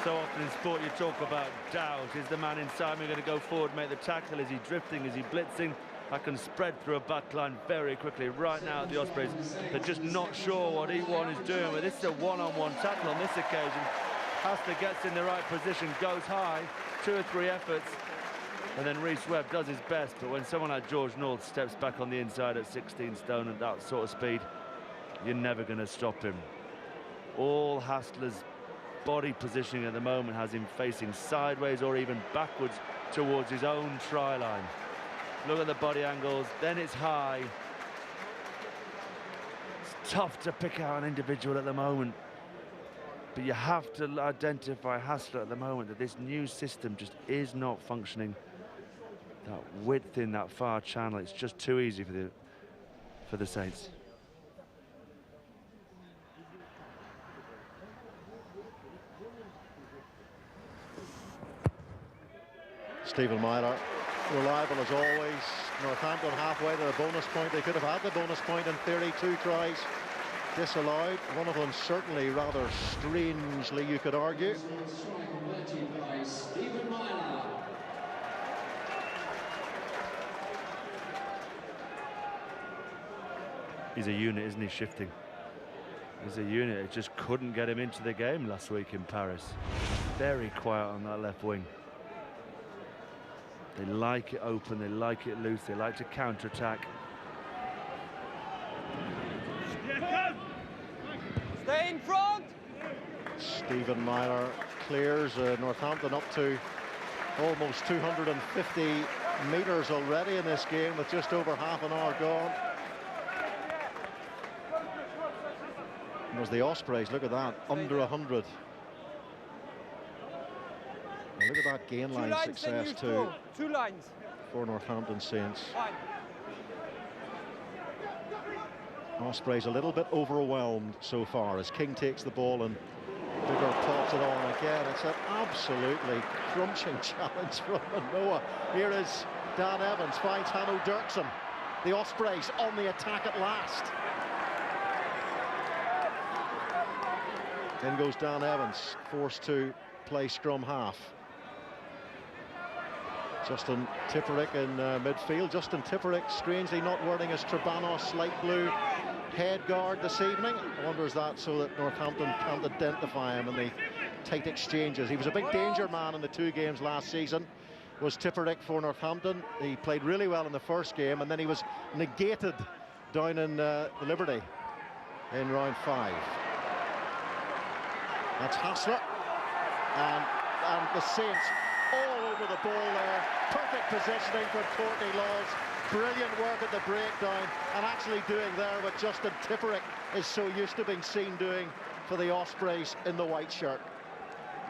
So often in sport you talk about doubt. Is the man inside me going to go forward, make the tackle? Is he drifting? Is he blitzing? I can spread through a back line very quickly. Right now, the Ospreys, they're just not sure what E1 is doing. But this is a one-on-one tackle on this occasion. Hassler gets in the right position, goes high, 2 or 3 efforts, and then Rhys Webb does his best. But when someone like George North steps back on the inside at 16 stone at that sort of speed, you're never going to stop him. All Hassler's body positioning at the moment has him facing sideways or even backwards towards his own try line. Look at the body angles, then it's high. It's tough to pick out an individual at the moment, but you have to identify Hassler at the moment, that this new system just is not functioning. That width in that far channel, it's just too easy for the Saints. Stephen Myler, reliable as always. Northampton halfway to the bonus point. They could have had the bonus point in 32 tries disallowed. One of them certainly rather strangely, you could argue. He's a unit, isn't he, shifting? He's a unit. It just couldn't get him into the game last week in Paris. Very quiet on that left wing. They like it open, they like it loose, they like to counter-attack. Stay in front! Stephen Myler clears Northampton up to almost 250 metres already in this game with just over half an hour gone. It was the Ospreys, look at that, under 100. Look at that gain line success too. 2 lines. For Northampton Saints. Fine. Ospreys a little bit overwhelmed so far as King takes the ball and Bigger pops it on again. It's an absolutely crunching challenge from Manoa. Here is Dan Evans, finds Hanno Dirksen. The Ospreys on the attack at last. In goes Dan Evans, forced to play scrum half. Justin Tipperick in midfield. Justin Tipperick strangely not wearing his Trabanos light blue head guard this evening. I wonder is that so that Northampton can't identify him in the tight exchanges. He was a big danger man in the 2 games last season, was Tipperick for Northampton. He played really well in the first game and then he was negated down in the Liberty in round 5. That's Hassler and the Saints all over the ball there. Perfect positioning from Courtney Laws. Brilliant work at the breakdown and actually doing there what Justin Tipperick is so used to being seen doing for the Ospreys in the white shirt.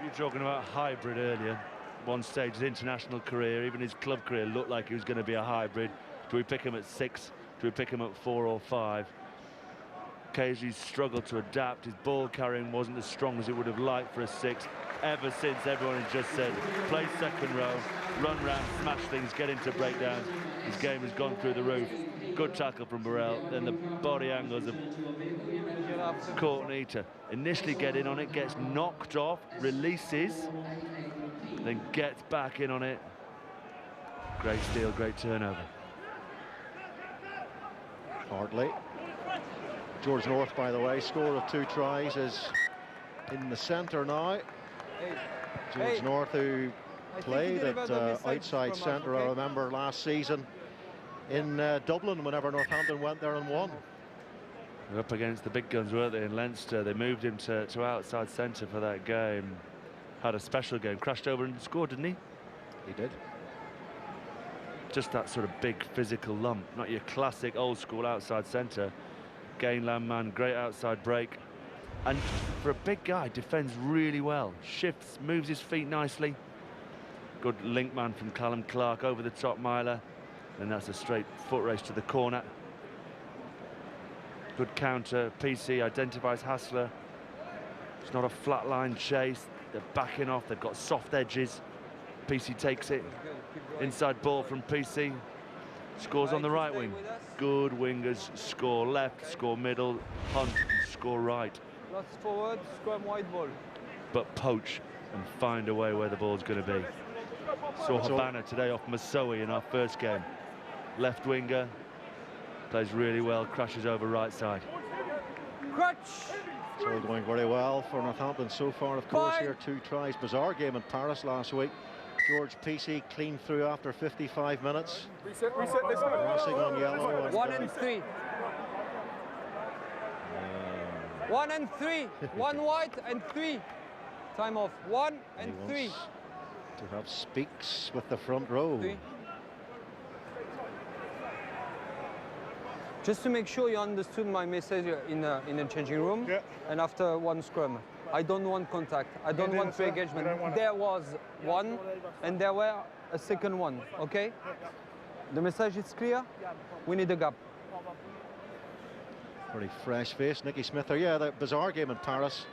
You were talking about hybrid earlier. One stage his international career, even his club career, looked like he was going to be a hybrid. Do we pick him at 6? Do we pick him at 4 or 5? Occasionally struggled to adapt. His ball carrying wasn't as strong as he would have liked for a 6. Ever since everyone has just said, play second row, run round, smash things, get into breakdowns. His game has gone through the roof. Good tackle from Burrell. Then the body angles of Courtney to initially get in on it, gets knocked off, releases, then gets back in on it. Great steal, great turnover. Hardly. George North, by the way, score of 2 tries, is in the centre now. George North, who played at outside centre, I remember last season in Dublin whenever Northampton went there and won. They're up against the big guns, weren't they, in Leinster? They moved him to outside centre for that game. Had a special game, crashed over and scored, didn't he? He did. Just that sort of big physical lump, not your classic old school outside centre. Gainland man, great outside break. And for a big guy, defends really well. Shifts, moves his feet nicely. Good link man from Callum Clark over the top miler. And that's a straight foot race to the corner. Good counter. PC identifies Hassler. It's not a flat line chase. They're backing off. They've got soft edges. PC takes it. Inside ball from PC. Scores on the right wing. Good wingers score left, score middle, hunt, score right. Lots forward, scrum wide ball. But poach and find a way where the ball's going to be. Saw Habana today off Masoe in our first game. Left winger, plays really well, crashes over right side. Crutch! It's all going very well for Northampton so far, of course. Here 2 tries. Bizarre game in Paris last week. George PC clean through after 55 minutes. Reset, let's go. Racing on yellow. And, 1 and 3. 1 and 3. 1 white and 3. Time off. 1 and 3. To have Speaks with the front row. 3. Just to make sure you understood my message in the changing room. Yeah. And after 1 scrum, I don't want contact. I don't want pre-engagement. There was 1 and there were a second 1, okay? The message is clear. We need a gap. Very fresh face, Nicky Smith there. Yeah, the bizarre game in Paris.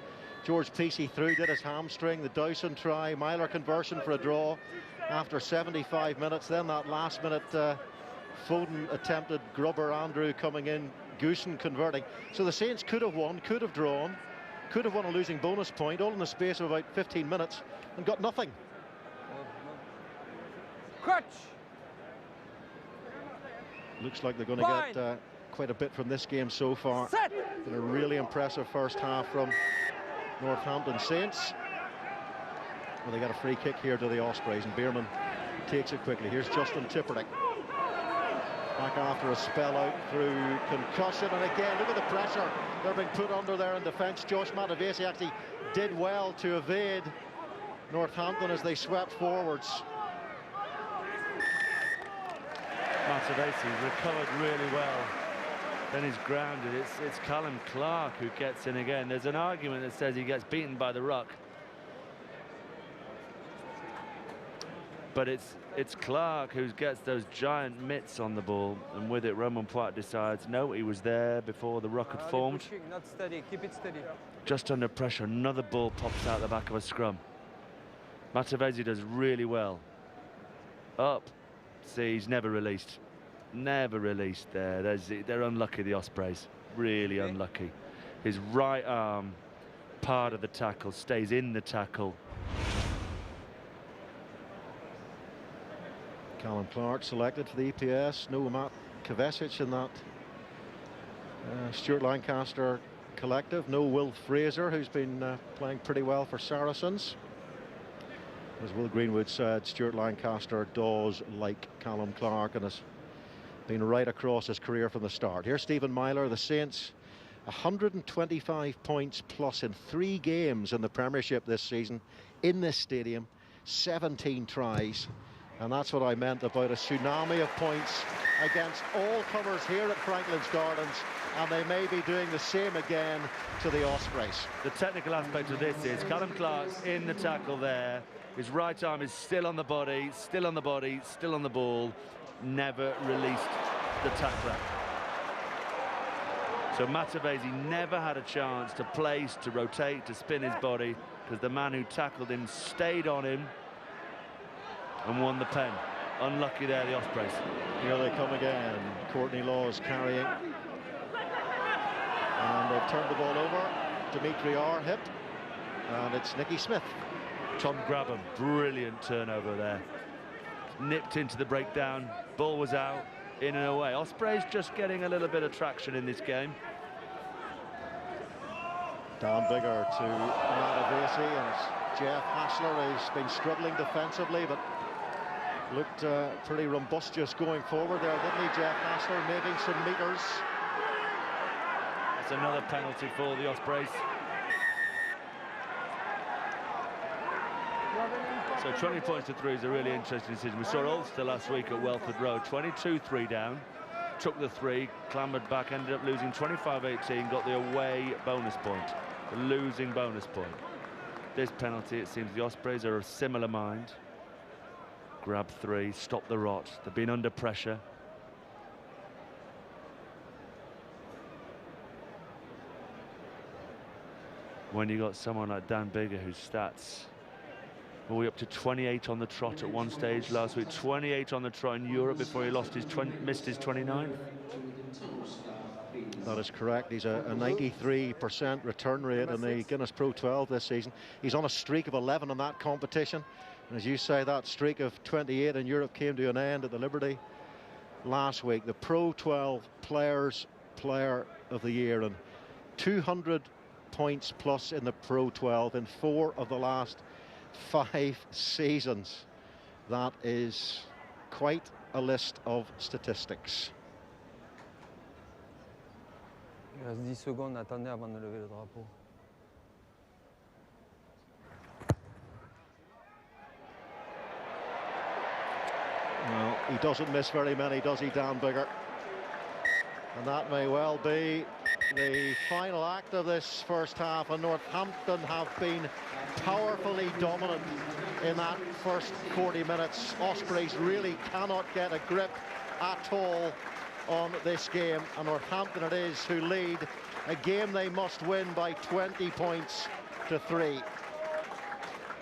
George PC through, did his hamstring. The Dowson try, Myler conversion for a draw after 75 minutes. Then that last minute Foden attempted grubber, Andrew coming in, Goosen converting. So the Saints could have won, could have drawn, could have won a losing bonus point, all in the space of about 15 minutes, and got nothing. Crutch! Looks like they're going to get quite a bit from this game so far. Set! Been a really impressive first half from Northampton Saints. Well, they got a free kick here to the Ospreys, and Bierman takes it quickly. Here's Justin Tipperick. Back after a spell out through concussion, and again, look at the pressure they're being put under there in defence. Josh Matavesi actually did well to evade Northampton as they swept forwards. Matavesi recovered really well. Then he's grounded. It's Callum Clark who gets in again. There's an argument that says he gets beaten by the ruck. But it's Clark who gets those giant mitts on the ball, and with it Romain Poit decides, no, he was there before the ruck had formed. Pushing, not steady, keep it steady. Just under pressure, another ball pops out the back of a scrum. Matavesi does really well. Up, see, he's never released. Never released there. They're unlucky, the Ospreys, really unlucky. His right arm, part of the tackle, stays in the tackle. Callum Clark selected for the EPS. No Matt Kovacic in that Stuart Lancaster collective. No Will Fraser, who's been playing pretty well for Saracens. As Will Greenwood said, Stuart Lancaster does like Callum Clark and has been right across his career from the start. Here's Stephen Myler, the Saints, 125 points plus in 3 games in the Premiership this season in this stadium, 17 tries. And that's what I meant about a tsunami of points against all comers here at Franklin's Gardens, and they may be doing the same again to the Ospreys. The technical aspect of this is Callum Clark's in the tackle there. His right arm is still on the body, still on the body, still on the ball. Never released the tackler. So Matavesi never had a chance to place, to rotate, to spin his body, because the man who tackled him stayed on him and won the pen. Unlucky there, the Ospreys. Here they come again. Courtney Laws carrying. And they've turned the ball over. Dimitri R hit. And it's Nicky Smith. Tom Grabham, brilliant turnover there. Nipped into the breakdown. Ball was out, in and away. Ospreys just getting a little bit of traction in this game. Dan Bigger to Matavesi, and it's Jeff Hassler who's been struggling defensively, but looked pretty rumbustious going forward there, didn't he, Jeff Hassler, making some meters. That's another penalty for the Ospreys. So 20 points to 3 is a really interesting decision. We saw Ulster last week at Welford Road, 22-3 down, took the 3, clambered back, ended up losing 25-18, got the away bonus point, the losing bonus point. This penalty, it seems the Ospreys are of similar mind. Grab 3, stop the rot. They've been under pressure. When you got someone like Dan Bigger, whose stats all the way up to 28 on the trot at one stage last week, 28 on the trot in Europe before he missed his 29th. That is correct. He's a 93% return rate in the Guinness Pro 12 this season. He's on a streak of 11 in that competition. And as you say, that streak of 28 in Europe came to an end at the Liberty last week. The Pro 12 Players Player of the Year, and 200 points plus in the Pro 12 in 4 of the last 5 seasons. That is quite a list of statistics. Il reste 10 secondes, attendez avant de lever le drapeau. Well, he doesn't miss very many, does he, Dan Bigger? And that may well be the final act of this first half, and Northampton have been powerfully dominant in that first 40 minutes. Ospreys really cannot get a grip at all on this game, and Northampton it is who lead a game they must win by 20 points to 3.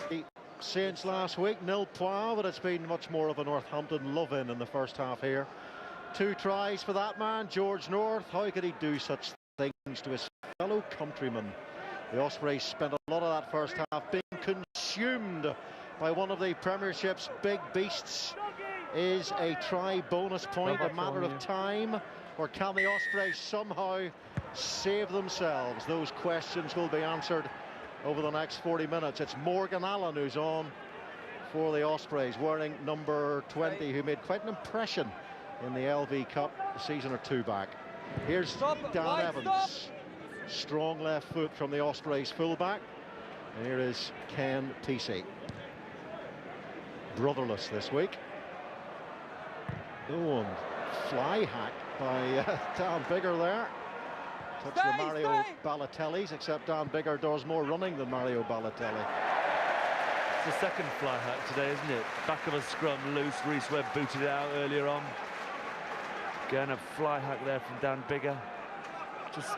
The Saints last week, nil points, but it's been much more of a Northampton love-in in the first half here. 2 tries for that man, George North. How could he do such things to his fellow countrymen? The Ospreys spent a lot of that first half being consumed by one of the Premiership's big beasts. Is a try bonus point a matter of time, or can the Ospreys somehow save themselves? Those questions will be answered over the next 40 minutes. It's Morgan Allen who's on for the Ospreys, wearing number 20, who made quite an impression in the LV Cup a season or 2 back. Here's Dan Evans. Strong left foot from the Ospreys fullback. And here is Ken Pesey. Brotherless this week. Oh, and fly hack by Dan Bigger there. Touch the Mario Balotellis, except Dan Bigger does more running than Mario Balotelli. the second fly hack today, isn't it? Back of a scrum, loose. Reece Webb booted it out earlier on. Again, a fly hack there from Dan Biggar. Just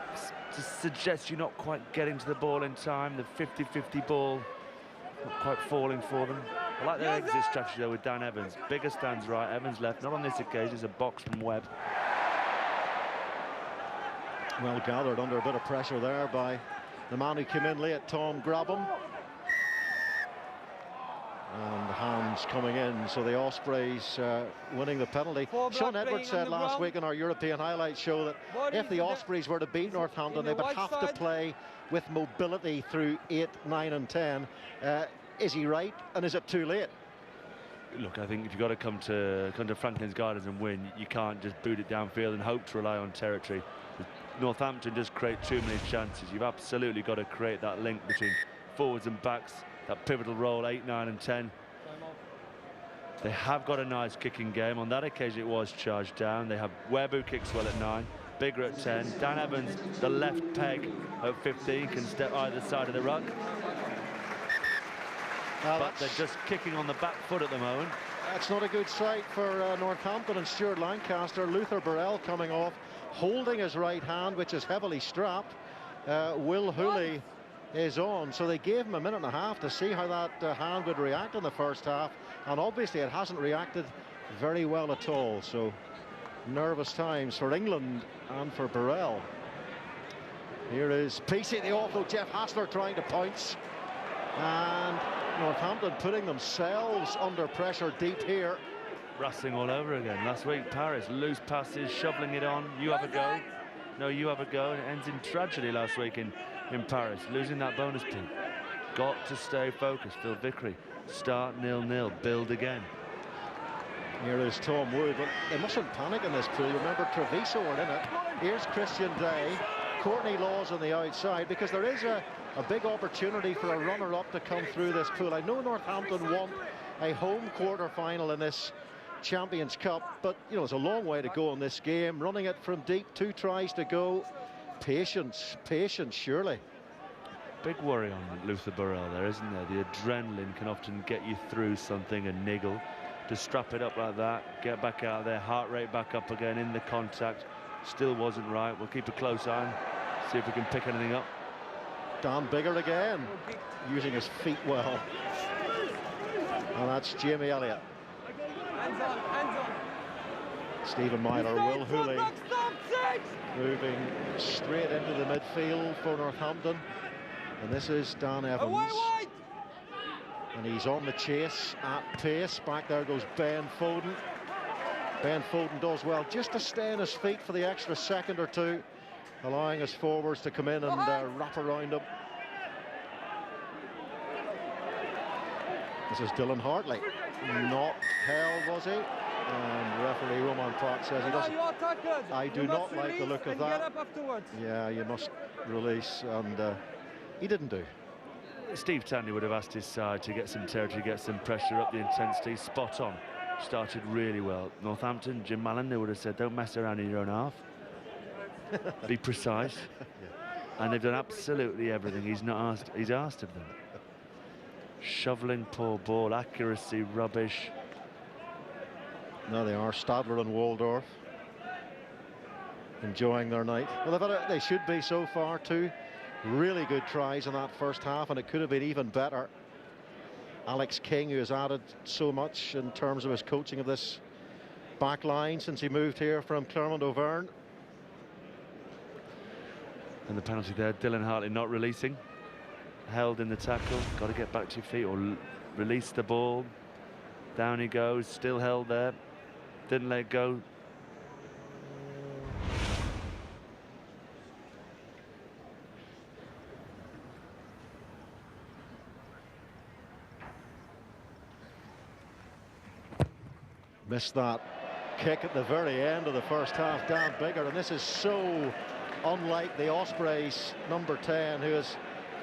suggests you're not quite getting to the ball in time. The 50-50 ball not quite falling for them. I like their exit strategy though with Dan Evans. Biggar stands right, Evans left. Not on this occasion, it's a box from Webb. Well gathered under a bit of pressure there by the man who came in late, Tom Grabham. And hands coming in, so the Ospreys winning the penalty. Sean Edwards said last week in our European highlights show that if the Ospreys were to beat Northampton, they would have to play with mobility through 8, 9 and 10. Is he right, and is it too late? Look, I think if you've got to come to Franklin's Gardens and win, you can't just boot it downfield and hope to rely on territory. Northampton just create too many chances. You've absolutely got to create that link between forwards and backs, that pivotal role, 8, 9 and 10. They have got a nice kicking game. On that occasion it was charged down. They have Webb, who kicks well at 9, Biggar at 10. Dan Evans, the left peg at 15, can step either side of the ruck. But they're just kicking on the back foot at the moment. That's not a good sight for Northampton and Stuart Lancaster. Luther Burrell coming off, holding his right hand, which is heavily strapped. Will Hooley is on, so they gave him a minute and a half to see how that hand would react in the first half, and obviously it hasn't reacted very well at all. So nervous times for England and for Burrell. Here is Peacey, the offload. Jeff Hassler trying to pounce, and Northampton putting themselves under pressure deep here. Rustling all over again. Last week, Paris, loose passes, shoveling it on. You have a go. No, you have a go. And it ends in tragedy last week in Paris, losing that bonus point. Got to stay focused. Phil Vickery, start 0-0, build again. Here is Tom Wood, but they mustn't panic in this pool. Remember, Treviso are in it. Here's Christian Day, Courtney Laws on the outside, because there is a big opportunity for a runner-up to come through this pool. I know Northampton want a home quarter-final in this Champions Cup, but you know, it's a long way to go in this game. Running it from deep, 2 tries to go. Patience, surely. Big worry on Luther Burrell there, isn't there? The adrenaline can often get you through something and niggle. To strap it up like that, get back out there, heart rate back up again in the contact. Still wasn't right. We'll keep a close eye and see if we can pick anything up. Dan Biggar again, using his feet well. And that's Jamie Elliott. Hands on. Stephen Myler, Will Hooley moving straight into the midfield for Northampton. And this is Dan Evans. And he's on the chase at pace. Back there goes Ben Foden. Ben Foden does well just to stay on his feet for the extra second or two, allowing his forwards to come in and wrap around him. This is Dylan Hartley. Not held, was he? And referee Roman Pratt says he doesn't. I do not like the look of that. Yeah, you must release, and he didn't do. Steve Tanley would have asked his side to get some territory, get some pressure up the intensity. Spot on. Started really well. Northampton, Jim Mallon, they would have said, don't mess around in your own half. Be precise. Yeah. And they've done absolutely everything he's asked of them. Shoveling, poor ball, accuracy, rubbish. Now they are, Stadler and Waldorf, enjoying their night. Well, they should be so far. 2 really good tries in that first half, and it could have been even better. Alex King, who has added so much in terms of his coaching of this back line since he moved here from Clermont Auvergne. And the penalty there, Dylan Hartley not releasing. Held in the tackle, got to get back to your feet or release the ball. Down he goes, still held there, didn't let go. Missed that kick at the very end of the first half, Dan Biggar, and this is so unlike the Ospreys number 10, who is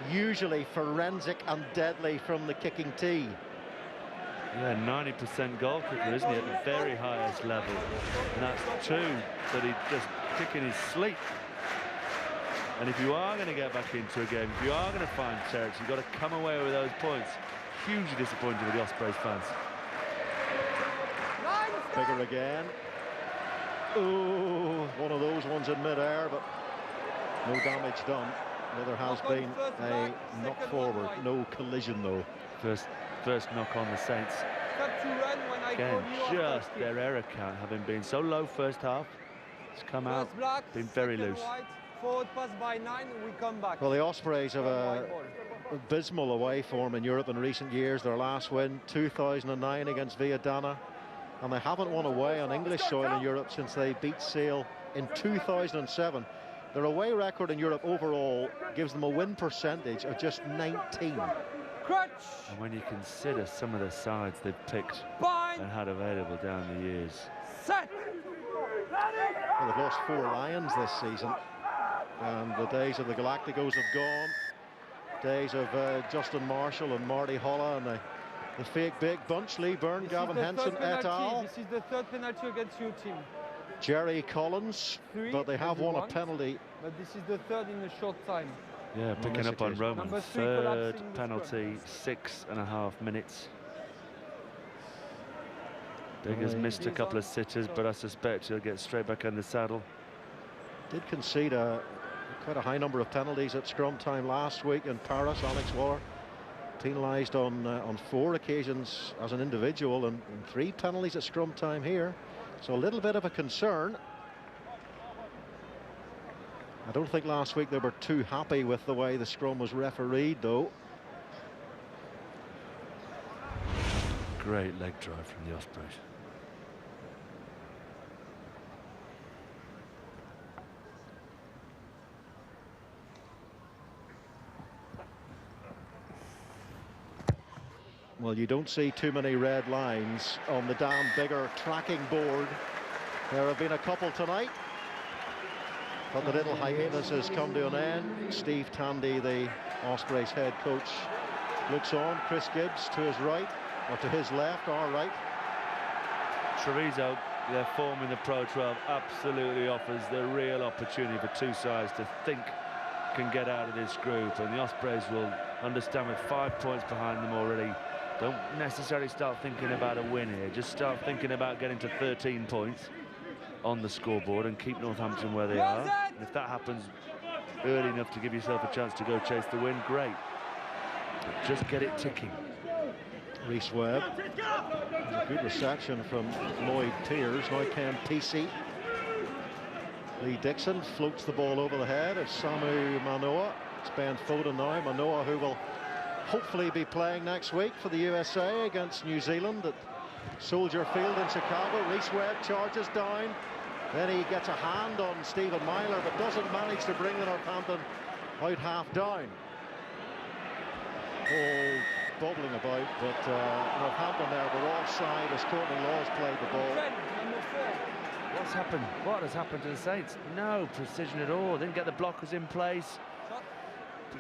usually forensic and deadly from the kicking tee. Yeah, 90% goal kicker, isn't he, at the very highest level? And that's 2 that he just kick in his sleep. And if you are going to get back into a game, if you are going to find territory, you've got to come away with those points. hugely disappointed with the Ospreys fans. Bigger again. Oh, one of those ones in mid-air, but no damage done. There has been a knock forward, no collision though. First knock on the Saints. Again, just their error count having been so low first half. It's come out, been very loose. Forward pass by 9, we come back. Well, the Ospreys have a abysmal away form in Europe in recent years. Their last win, 2009 against Viadana. And they haven't won away on English soil in Europe since they beat Sale in 2007. Their away record in Europe overall gives them a win percentage of just 19. Crutch. And when you consider some of the sides they've picked and had available down the years. Set. Well, they've lost 4 Lions this season. And the days of the Galacticos have gone. Days of Justin Marshall and Marty Holla and the fake big bunch, Lee Byrne, Gavin Henson et al. This is the 3rd penalty against your team. Jerry Collins, but they have won a penalty. But this is the 3rd in a short time. Yeah, picking up on Roman. Number 3 3rd collapsing penalty, 6.5 minutes. Digger's missed a couple of sitters, but I suspect he'll get straight back in the saddle. Did concede quite a high number of penalties at scrum time last week in Paris. Alex Waller penalised on 4 occasions as an individual and 3 penalties at scrum time here. So a little bit of a concern. I don't think last week they were too happy with the way the scrum was refereed, though. Great leg drive from the Ospreys. Well, you don't see too many red lines on the Dan Bigger tracking board. There have been a couple tonight, but the little hiatus has come to an end. Steve Tandy, the Ospreys head coach, looks on. Chris Gibbs to his right, or to his left, our right. Treviso, their form in the Pro 12 absolutely offers the real opportunity for 2 sides to think can get out of this group, and the Ospreys will understand with 5 points behind them already. Don't necessarily start thinking about a win here, just start thinking about getting to 13 points on the scoreboard and keep Northampton where they are. And if that happens early enough to give yourself a chance to go chase the win, great. But just get it ticking. Rhys Webb, a good reception from Lloyd Tears. Now Ken Pesey. Lee Dixon floats the ball over the head of Samu Manoa. It's Ben Foden now. Manoa, who will hopefully be playing next week for the USA against New Zealand at Soldier Field in Chicago. Rhys Webb charges down. Then he gets a hand on Stephen Myler, but doesn't manage to bring the Northampton out half down. Ball bubbling about, but Northampton there were offside as Courtney Laws played the ball. What's happened? What has happened to the Saints? No precision at all. Didn't get the blockers in place.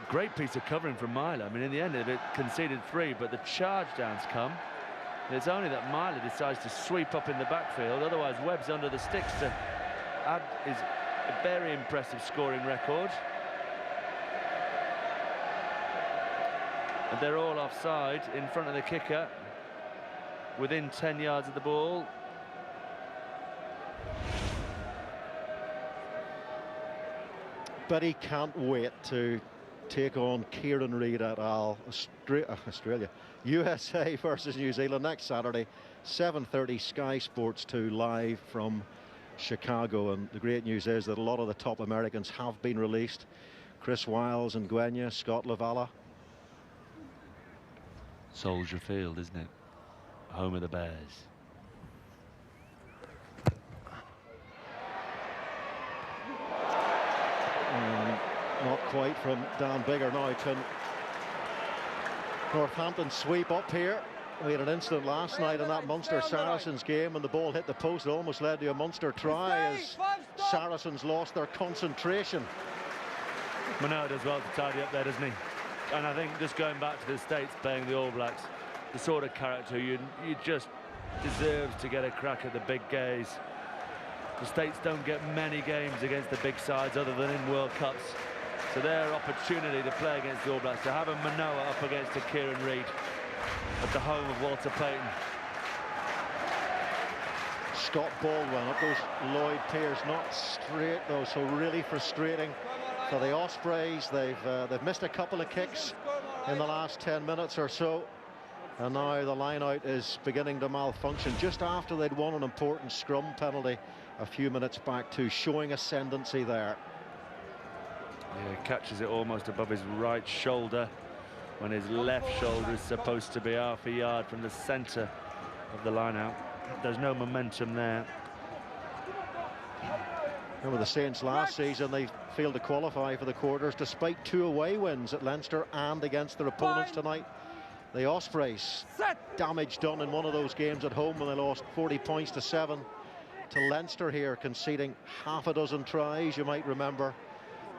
Great piece of covering from Myler. I mean, in the end, it conceded 3, but the charge downs come. It's only that Myler decides to sweep up in the backfield. Otherwise, Webb's under the sticks to add his very impressive scoring record. And they're all offside in front of the kicker, within 10 yards of the ball. But he can't wait to take on Kieran Reid et al. Australia. USA versus New Zealand next Saturday, 7:30 Sky Sports 2 live from Chicago. And the great news is that a lot of the top Americans have been released. Chris Wiles and Gwenya, Scott Lavala. Soldier Field, isn't it? Home of the Bears. Not quite from Dan Bigger now. Can Northampton sweep up here? We had an incident last night in that Munster Saracens game when the ball hit the post. It almost led to a Munster try as Saracens lost their concentration. Manoa does well to tidy up there, doesn't he? And I think just going back to the States playing the All Blacks, the sort of character you just deserves to get a crack at the big gaze. The States don't get many games against the big sides other than in World Cups. So their opportunity to play against the All Blacks, to have a Manoa up against a Kieran Reid, at the home of Walter Payton. Scott Baldwin, up goes Lloyd Pearce, not straight though, so really frustrating for the Ospreys. They've missed a couple of kicks in the last 10 minutes or so, and now the line-out is beginning to malfunction just after they'd won an important scrum penalty a few minutes back too, showing ascendancy there. Yeah, he catches it almost above his right shoulder when his left shoulder is supposed to be half a yard from the centre of the line-out. There's no momentum there. Remember the Saints last season, they failed to qualify for the quarters despite 2 away wins at Leinster and against their opponents tonight. The Ospreys, damage done in one of those games at home when they lost 40 points to 7 to Leinster here, conceding half a dozen tries, you might remember.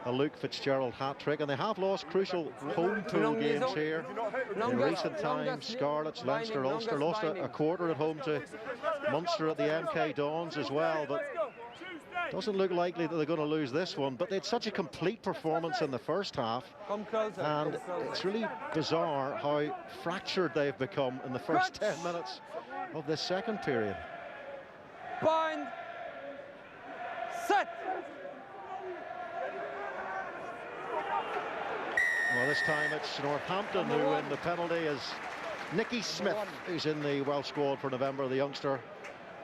A Luke Fitzgerald hat-trick, and they have lost crucial home pool games here in recent times. Scarlets, Leinster, Ulster lost a quarter at home to Munster at the MK Dons as well, but doesn't look likely that they're going to lose this one. But they had such a complete performance in the first half, and it's really bizarre how fractured they've become in the first 10 minutes of this second period. Point. Set. Well, this time it's Northampton who win the penalty, as Nicky Smith, who's in the Welsh squad for November, the youngster,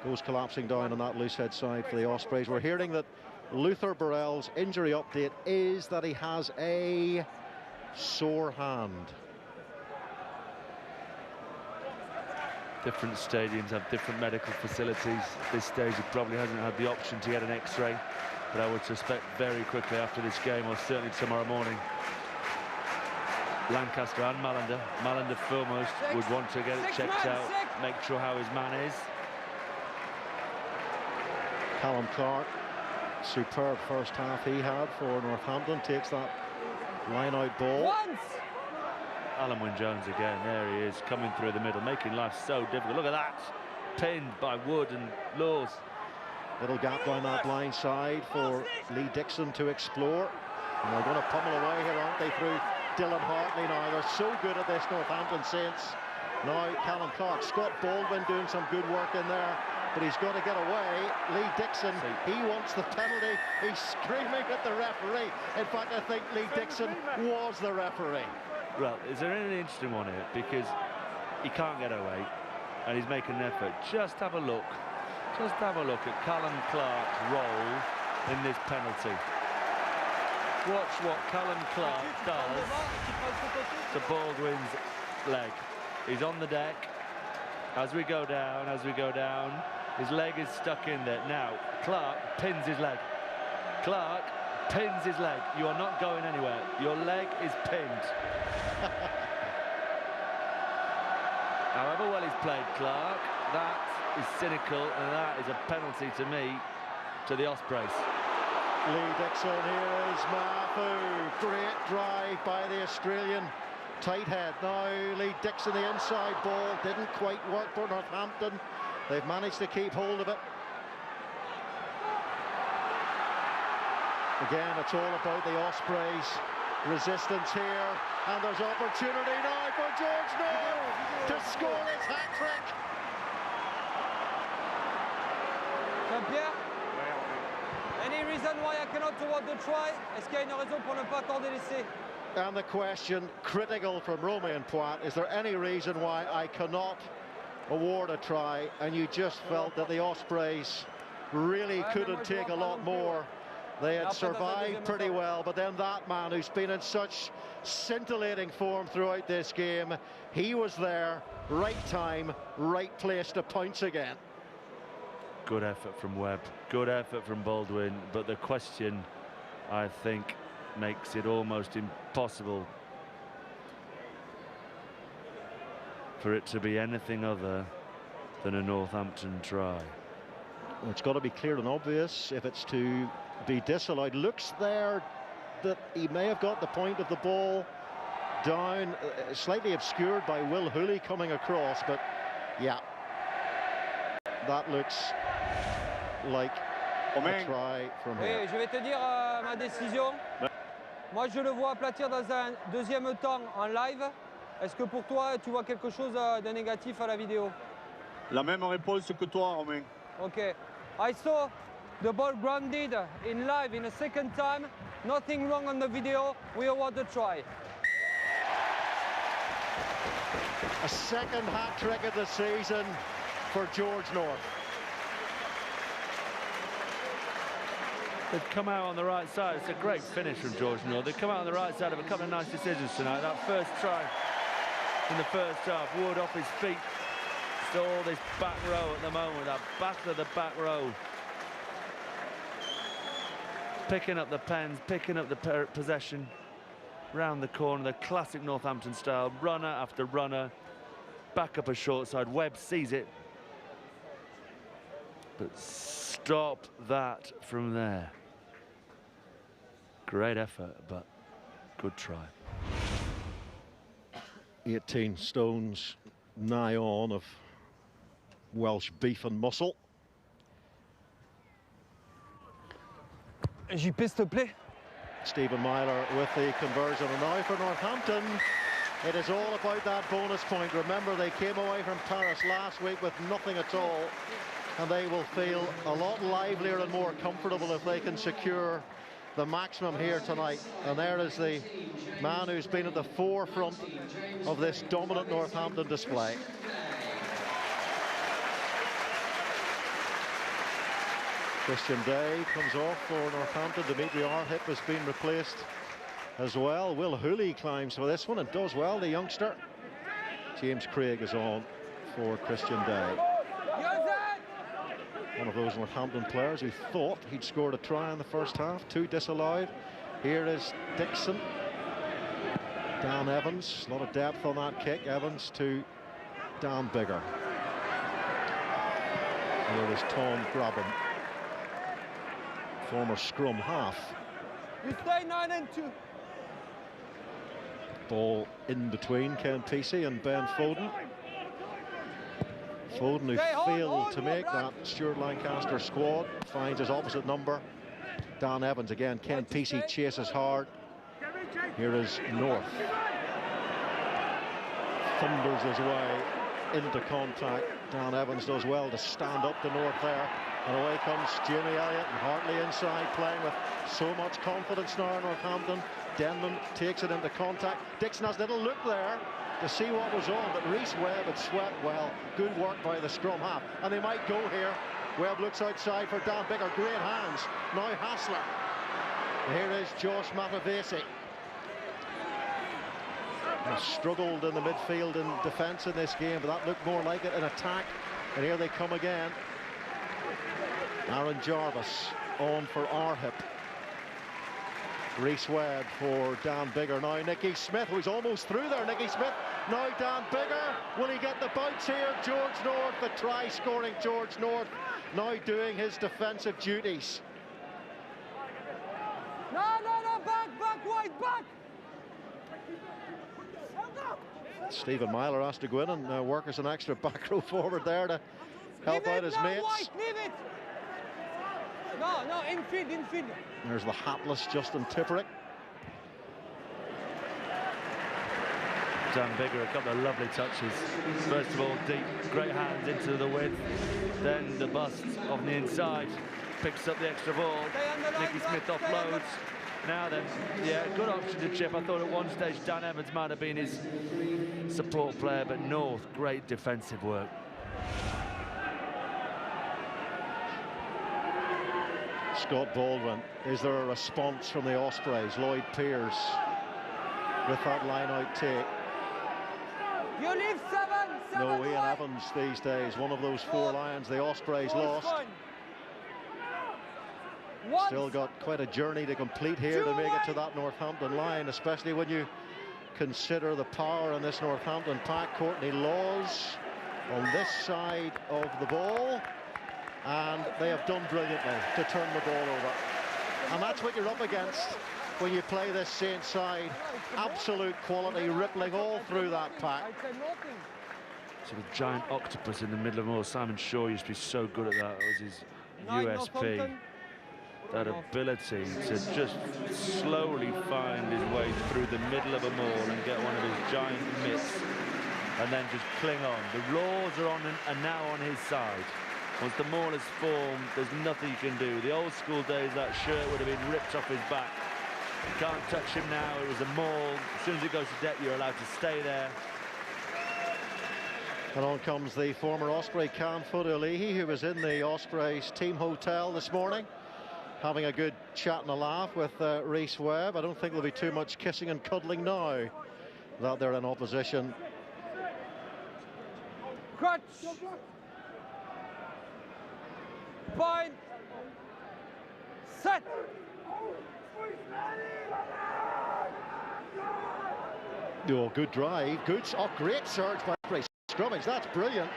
goes collapsing down on that loose head side for the Ospreys. We're hearing that Luther Burrell's injury update is that he has a sore hand. Different stadiums have different medical facilities. At this stage, he probably hasn't had the option to get an X-ray, but I would suspect very quickly after this game, or certainly tomorrow morning, Lancaster and Malander foremost would want to get it checked out, make sure how his man is. Callum Clark, superb first half he had for Northampton, takes that line-out ball. Alan Wynne-Jones again, there he is, coming through the middle, making life so difficult. Look at that, pinned by Wood and Laws. Little gap down that blind side for Lee Dixon to explore. And they're going to pummel away here, aren't they, through Dylan Hartley now. They're so good at this, Northampton Saints. Now Callum Clark, Scott Baldwin doing some good work in there, but he's got to get away. Lee Dixon, he wants the penalty. He's screaming at the referee. In fact, I think Lee Dixon was the referee. Well, it's a really interesting one here because he can't get away and he's making an effort. Just have a look at Callum Clark's role in this penalty. Watch what Callum Clark does to Baldwin's leg. He's on the deck. As we go down, his leg is stuck in there. Now, Clark pins his leg. Clark pins his leg. You are not going anywhere. Your leg is pinned. However well he's played, Clark, that is cynical, and that is a penalty to me, to the Ospreys. Lee Dixon, here is Mafu. Great drive by the Australian tight head. Now Lee Dixon, the inside ball, didn't quite work for Northampton. They've managed to keep hold of it. Again, it's all about the Ospreys. Resistance here, and there's opportunity now for George Noel to score his hat-trick. Jean-Pierre, any reason why I cannot award the try? Est-ce qu'il y a une raison pour ne pas accorder l'essai? And the question, critical from Romain Poit, is there any reason why I cannot award a try? And you just felt that the Ospreys really couldn't take a lot more. They had survived pretty well, but then that man who's been in such scintillating form throughout this game, he was there, right time, right place to pounce again. Good effort from Webb, good effort from Baldwin, but the question, I think, makes it almost impossible for it to be anything other than a Northampton try. Well, it's got to be clear and obvious if it's to be disallowed. Looks there that he may have got the point of the ball down, slightly obscured by Will Hooley coming across, but yeah, that looks like a try from here. Oui, je vais te dire ma décision. Moi, je le vois aplatir dans un deuxième temps en live. Est-ce que pour toi, tu vois quelque chose de négatif à la vidéo? La même réponse que toi, Romain. Okay. I saw the ball grounded in live in a second time. Nothing wrong on the video. We award the try. A second hat-trick of the season for George North. They've come out on the right side. It's a great finish from George North. They've come out on the right side of a couple of nice decisions tonight. That first try in the first half, Wood off his feet. Still all this back row at the moment, that battle of the back row. Picking up the pens, picking up the possession. Round the corner, the classic Northampton style. Runner after runner. Back up a short side. Webb sees it. But stop that from there. Great effort, but good try. 18 stones nigh on of Welsh beef and muscle. JP, s'il te plaît. Stephen Myler with the conversion, and now for Northampton it is all about that bonus point. Remember, they came away from Paris last week with nothing at all, and they will feel a lot livelier and more comfortable if they can secure the maximum here tonight. And there is the man who's been at the forefront of this dominant Northampton display. Christian Day comes off for Northampton. Dimitri Arhip has been replaced as well. Will Hooley climbs for this one and does well, the youngster. James Craig is on for Christian Day. One of those Northampton players who thought he'd scored a try in the first half. 2 disallowed. Here is Dixon. Dan Evans. A lot of depth on that kick. Evans to Dan Bigger. Here is Tom Grabham, former scrum half. You stay 9 and 2. Ball in between Ken Pesey and Ben Foden. Foden, who failed to make that Stuart Lancaster squad, finds his opposite number. Dan Evans again. Ken Pesey chases hard. Here is North. Thunders his way into contact. Dan Evans does well to stand up to North there. And away comes Jamie Elliott, and Hartley inside, playing with so much confidence now in Northampton. Denman takes it into contact. Dixon has a little look there to see what was on, but Rhys Webb had swept well. Good work by the scrum half, and they might go here. Webb looks outside for Dan Bigger. Great hands. Now Hassler. Here is Josh Matavesi. Struggled in the midfield in defence in this game, but that looked more like it in attack. And here they come again. Aaron Jarvis on for Arhip. Rhys Webb for Dan Bigger. Now Nicky Smith, who's almost through there. Nicky Smith, now Dan Bigger. Will he get the bounce here? George North, the try-scoring George North, now doing his defensive duties. No, back, wide, back. Stephen Myler asked to go in and work as an extra back row forward there to help out his mates. White, leave it. No, infield. There's the hatless Justin Tipperick. Dan Bigger, a couple of lovely touches. First of all, deep, great hands into the width. Then the bust on the inside. Picks up the extra ball. Nicky Smith offloads. Now then, yeah, good option to chip. I thought at one stage Dan Evans might have been his support player, but North, great defensive work. Scott Baldwin, is there a response from the Ospreys? Lloyd Pearce with that line-out take. You leave seven No Ian Evans these days, one of those 4 Lions the Ospreys lost. Still got quite a journey to complete here to make it to that Northampton line, especially when you consider the power in this Northampton pack. Courtney Laws on this side of the ball, and they have done brilliantly to turn the ball over. And that's what you're up against when you play this Saints side. Absolute quality rippling all through that pack. So the giant octopus in the middle of all. Simon Shaw used to be so good at that. It was his USP. that ability to just slowly find his way through the middle of a maul and get one of his giant mitts and then just cling on. The laws are now on his side. Once the maul is formed, there's nothing you can do. The old school days, that shirt would have been ripped off his back. You can't touch him now. It was a maul. As soon as it goes to debt, you're allowed to stay there. And on comes the former Osprey Can Fodolihi, who was in the Ospreys team hotel this morning, having a good chat and a laugh with Rhys Webb. I don't think there'll be too much kissing and cuddling now that they're in opposition. Crutch! Point! Set! Oh, good drive. Great surge by Ospreys. Scrummage, that's brilliant.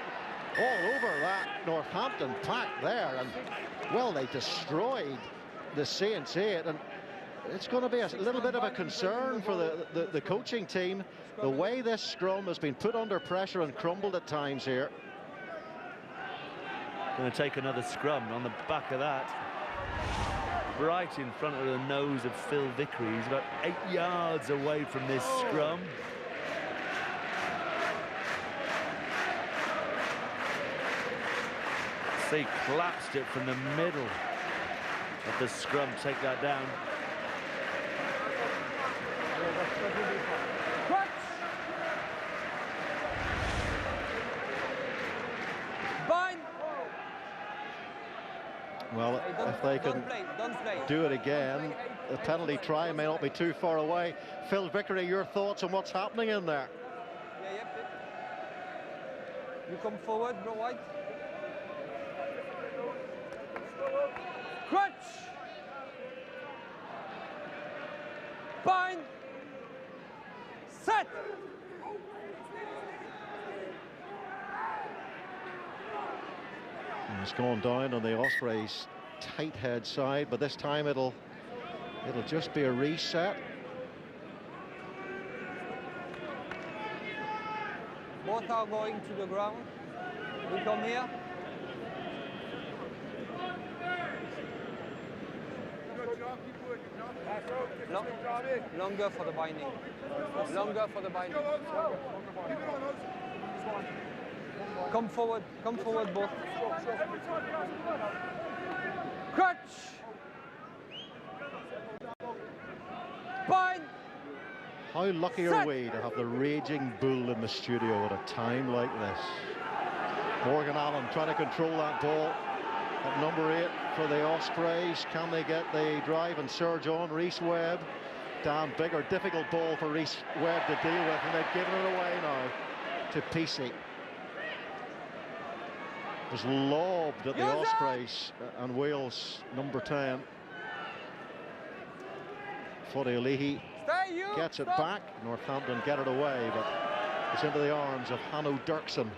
All over that Northampton pack there. And, well, they destroyed the CNC. And it's going to be a little bit of a concern for the coaching team. The way this scrum has been put under pressure and crumbled at times here. Going to take another scrum on the back of that. Right in front of the nose of Phil Vickery. He's about 8 yards away from this scrum. He collapsed it from the middle of the scrum. Take that down. Bind. Well, if they can do it again, the penalty try may not be too far away. Phil Vickery, your thoughts on what's happening in there? You come forward, bro, White. Crutch! Bind! Set! And it's gone down on the Ospreys' tight head side, but this time it'll just be a reset. Both are going to the ground. We come here. Longer for the binding. Longer for the binding. Come forward both. Crutch! Bind! How lucky are we to have the raging bull in the studio at a time like this? Morgan Allen trying to control that ball at number 8 for the Ospreys. Can they get the drive and surge on? Rhys Webb down bigger, difficult ball for Rhys Webb to deal with, and they've given it away now to Peacey. It was lobbed at the Ospreys and Wales number 10. Fodolihi gets it back. Northampton get it away, but it's into the arms of Hanno Dirksen.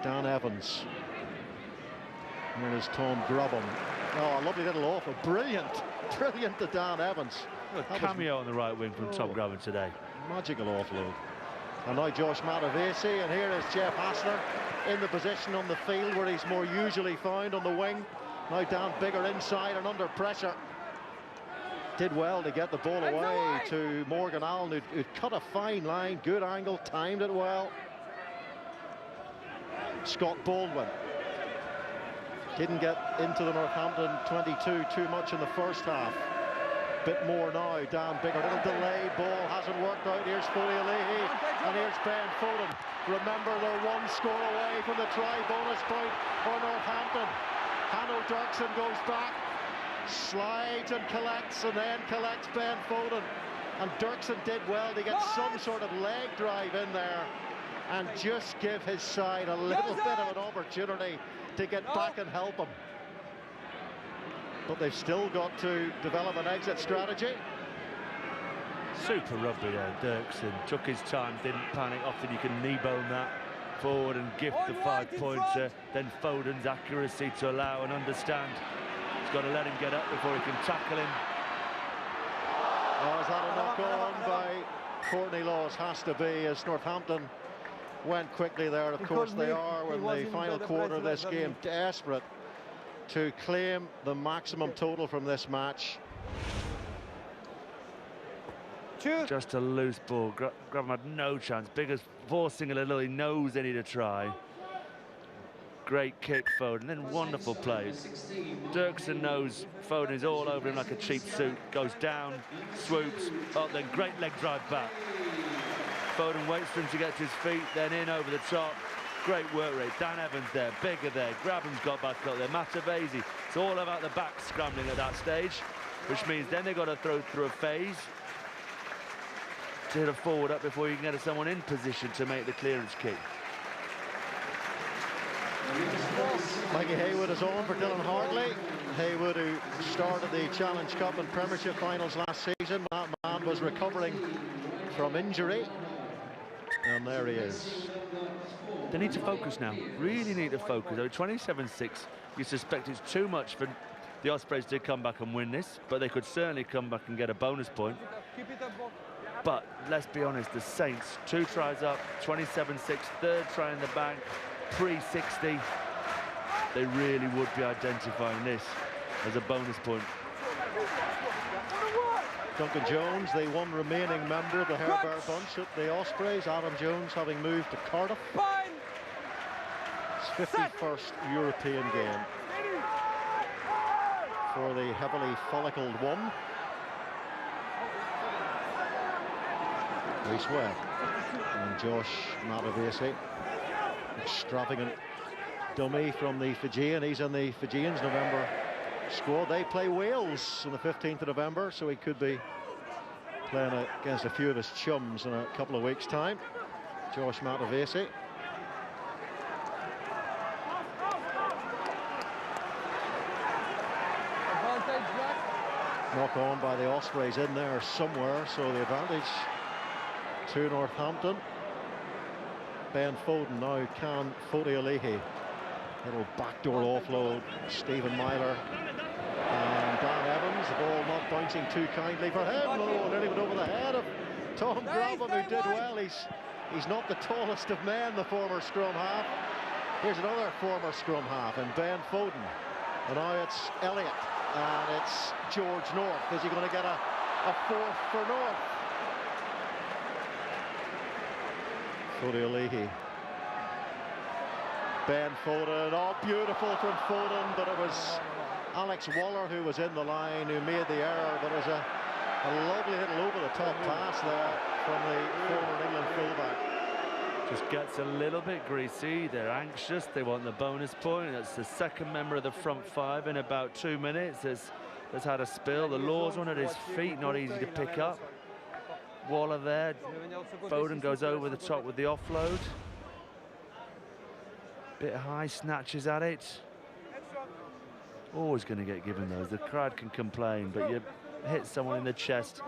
Dan Evans. Here is Tom Grubham. Oh, a lovely little offer. Brilliant to Dan Evans. A cameo on the right wing from Tom Grubham today. Magical offload. And now Josh Matavesi, and here is Jeff Hassler in the position on the field where he's more usually found, on the wing. Now down bigger inside and under pressure. Did well to get the ball away to Morgan Allen, who'd cut a fine line, good angle, timed it well. Scott Baldwin didn't get into the Northampton 22 too much in the first half. Bit more now, down bigger, little delayed ball, hasn't worked out. Here's Fodolihi, and here's Ben Foden. Remember, they're one score away from the try bonus point for Northampton. Hanno Dirksen goes back, slides and then collects Ben Foden. And Dirksen did well to get some sort of leg drive in there and just give his side a little bit of an opportunity to get back and help him. But they've still got to develop an exit strategy. Super rugby there. Dirksen took his time, didn't panic. Often you can knee-bone that forward and gift the 5-pointer. Then Foden's accuracy to allow and understand. He's got to let him get up before he can tackle him. Oh, is that a knock-on by Courtney Laws? Has to be, as Northampton went quickly there. Of course they are, when the final quarter of this game, desperate to claim the maximum total from this match. Just a loose ball. Graham had no chance. Biggers forcing a little. He knows they need to try. Great kick, Foden, then wonderful play. Dirksen knows Foden is all over him like a cheap suit. Goes down, swoops, up, then great leg drive back. Foden waits for him to get to his feet, then in over the top. Great work rate. Dan Evans there, Bigger there, Graben's got back up there, Matavesi. It's all about the back scrambling at that stage, which means then they've got to throw through a phase to hit a forward up before you can get someone in position to make the clearance kick. Mikey Haywood is on for Dylan Hartley. Haywood, who started the Challenge Cup and Premiership finals last season. That man was recovering from injury. And there he is. They need to focus now. Really need to focus. 27-6. You suspect it's too much for the Ospreys to come back and win this, but they could certainly come back and get a bonus point. But let's be honest, the Saints, 2 tries up, 27-6, third try in the bank, pre-60. They really would be identifying this as a bonus point. Duncan Jones, the one remaining member of the Harebear bunch at the Ospreys. Adam Jones having moved to Cardiff. His 51st European game for the heavily follicled one. Reece Webb and Josh Matavesi. Extravagant dummy from the Fijian. He's in the Fijians' November squad. They play Wales on the 15th of November, so he could be playing against a few of his chums in a couple of weeks' time. Josh Matavesi. Knock on by the Ospreys in there somewhere, so the advantage to Northampton. Ben Foden now can Fode-Olehe. Little backdoor offload. Stephen Myler and Dan Evans. The ball not bouncing too kindly for him. No, nearly went over the head of Tom Graham, who did well. He's not the tallest of men, the former scrum half. Here's another former scrum half, and Ben Foden. And now it's Elliott, and it's George North. Is he going to get a fourth for North? Fode-Olehe. Ben Foden, oh, beautiful from Foden, but it was Alex Waller who was in the line who made the error, but it was a lovely little over-the-top pass there from the former England fullback. Just gets a little bit greasy. They're anxious. They want the bonus point. That's the second member of the front 5 in about 2 minutes. Has had a spill. The law's one at his feet, not easy to pick up. Waller there. Foden goes over the top with the offload. Bit high, snatches at it. Always going to get given those. The crowd can complain, but you hit someone in the chest.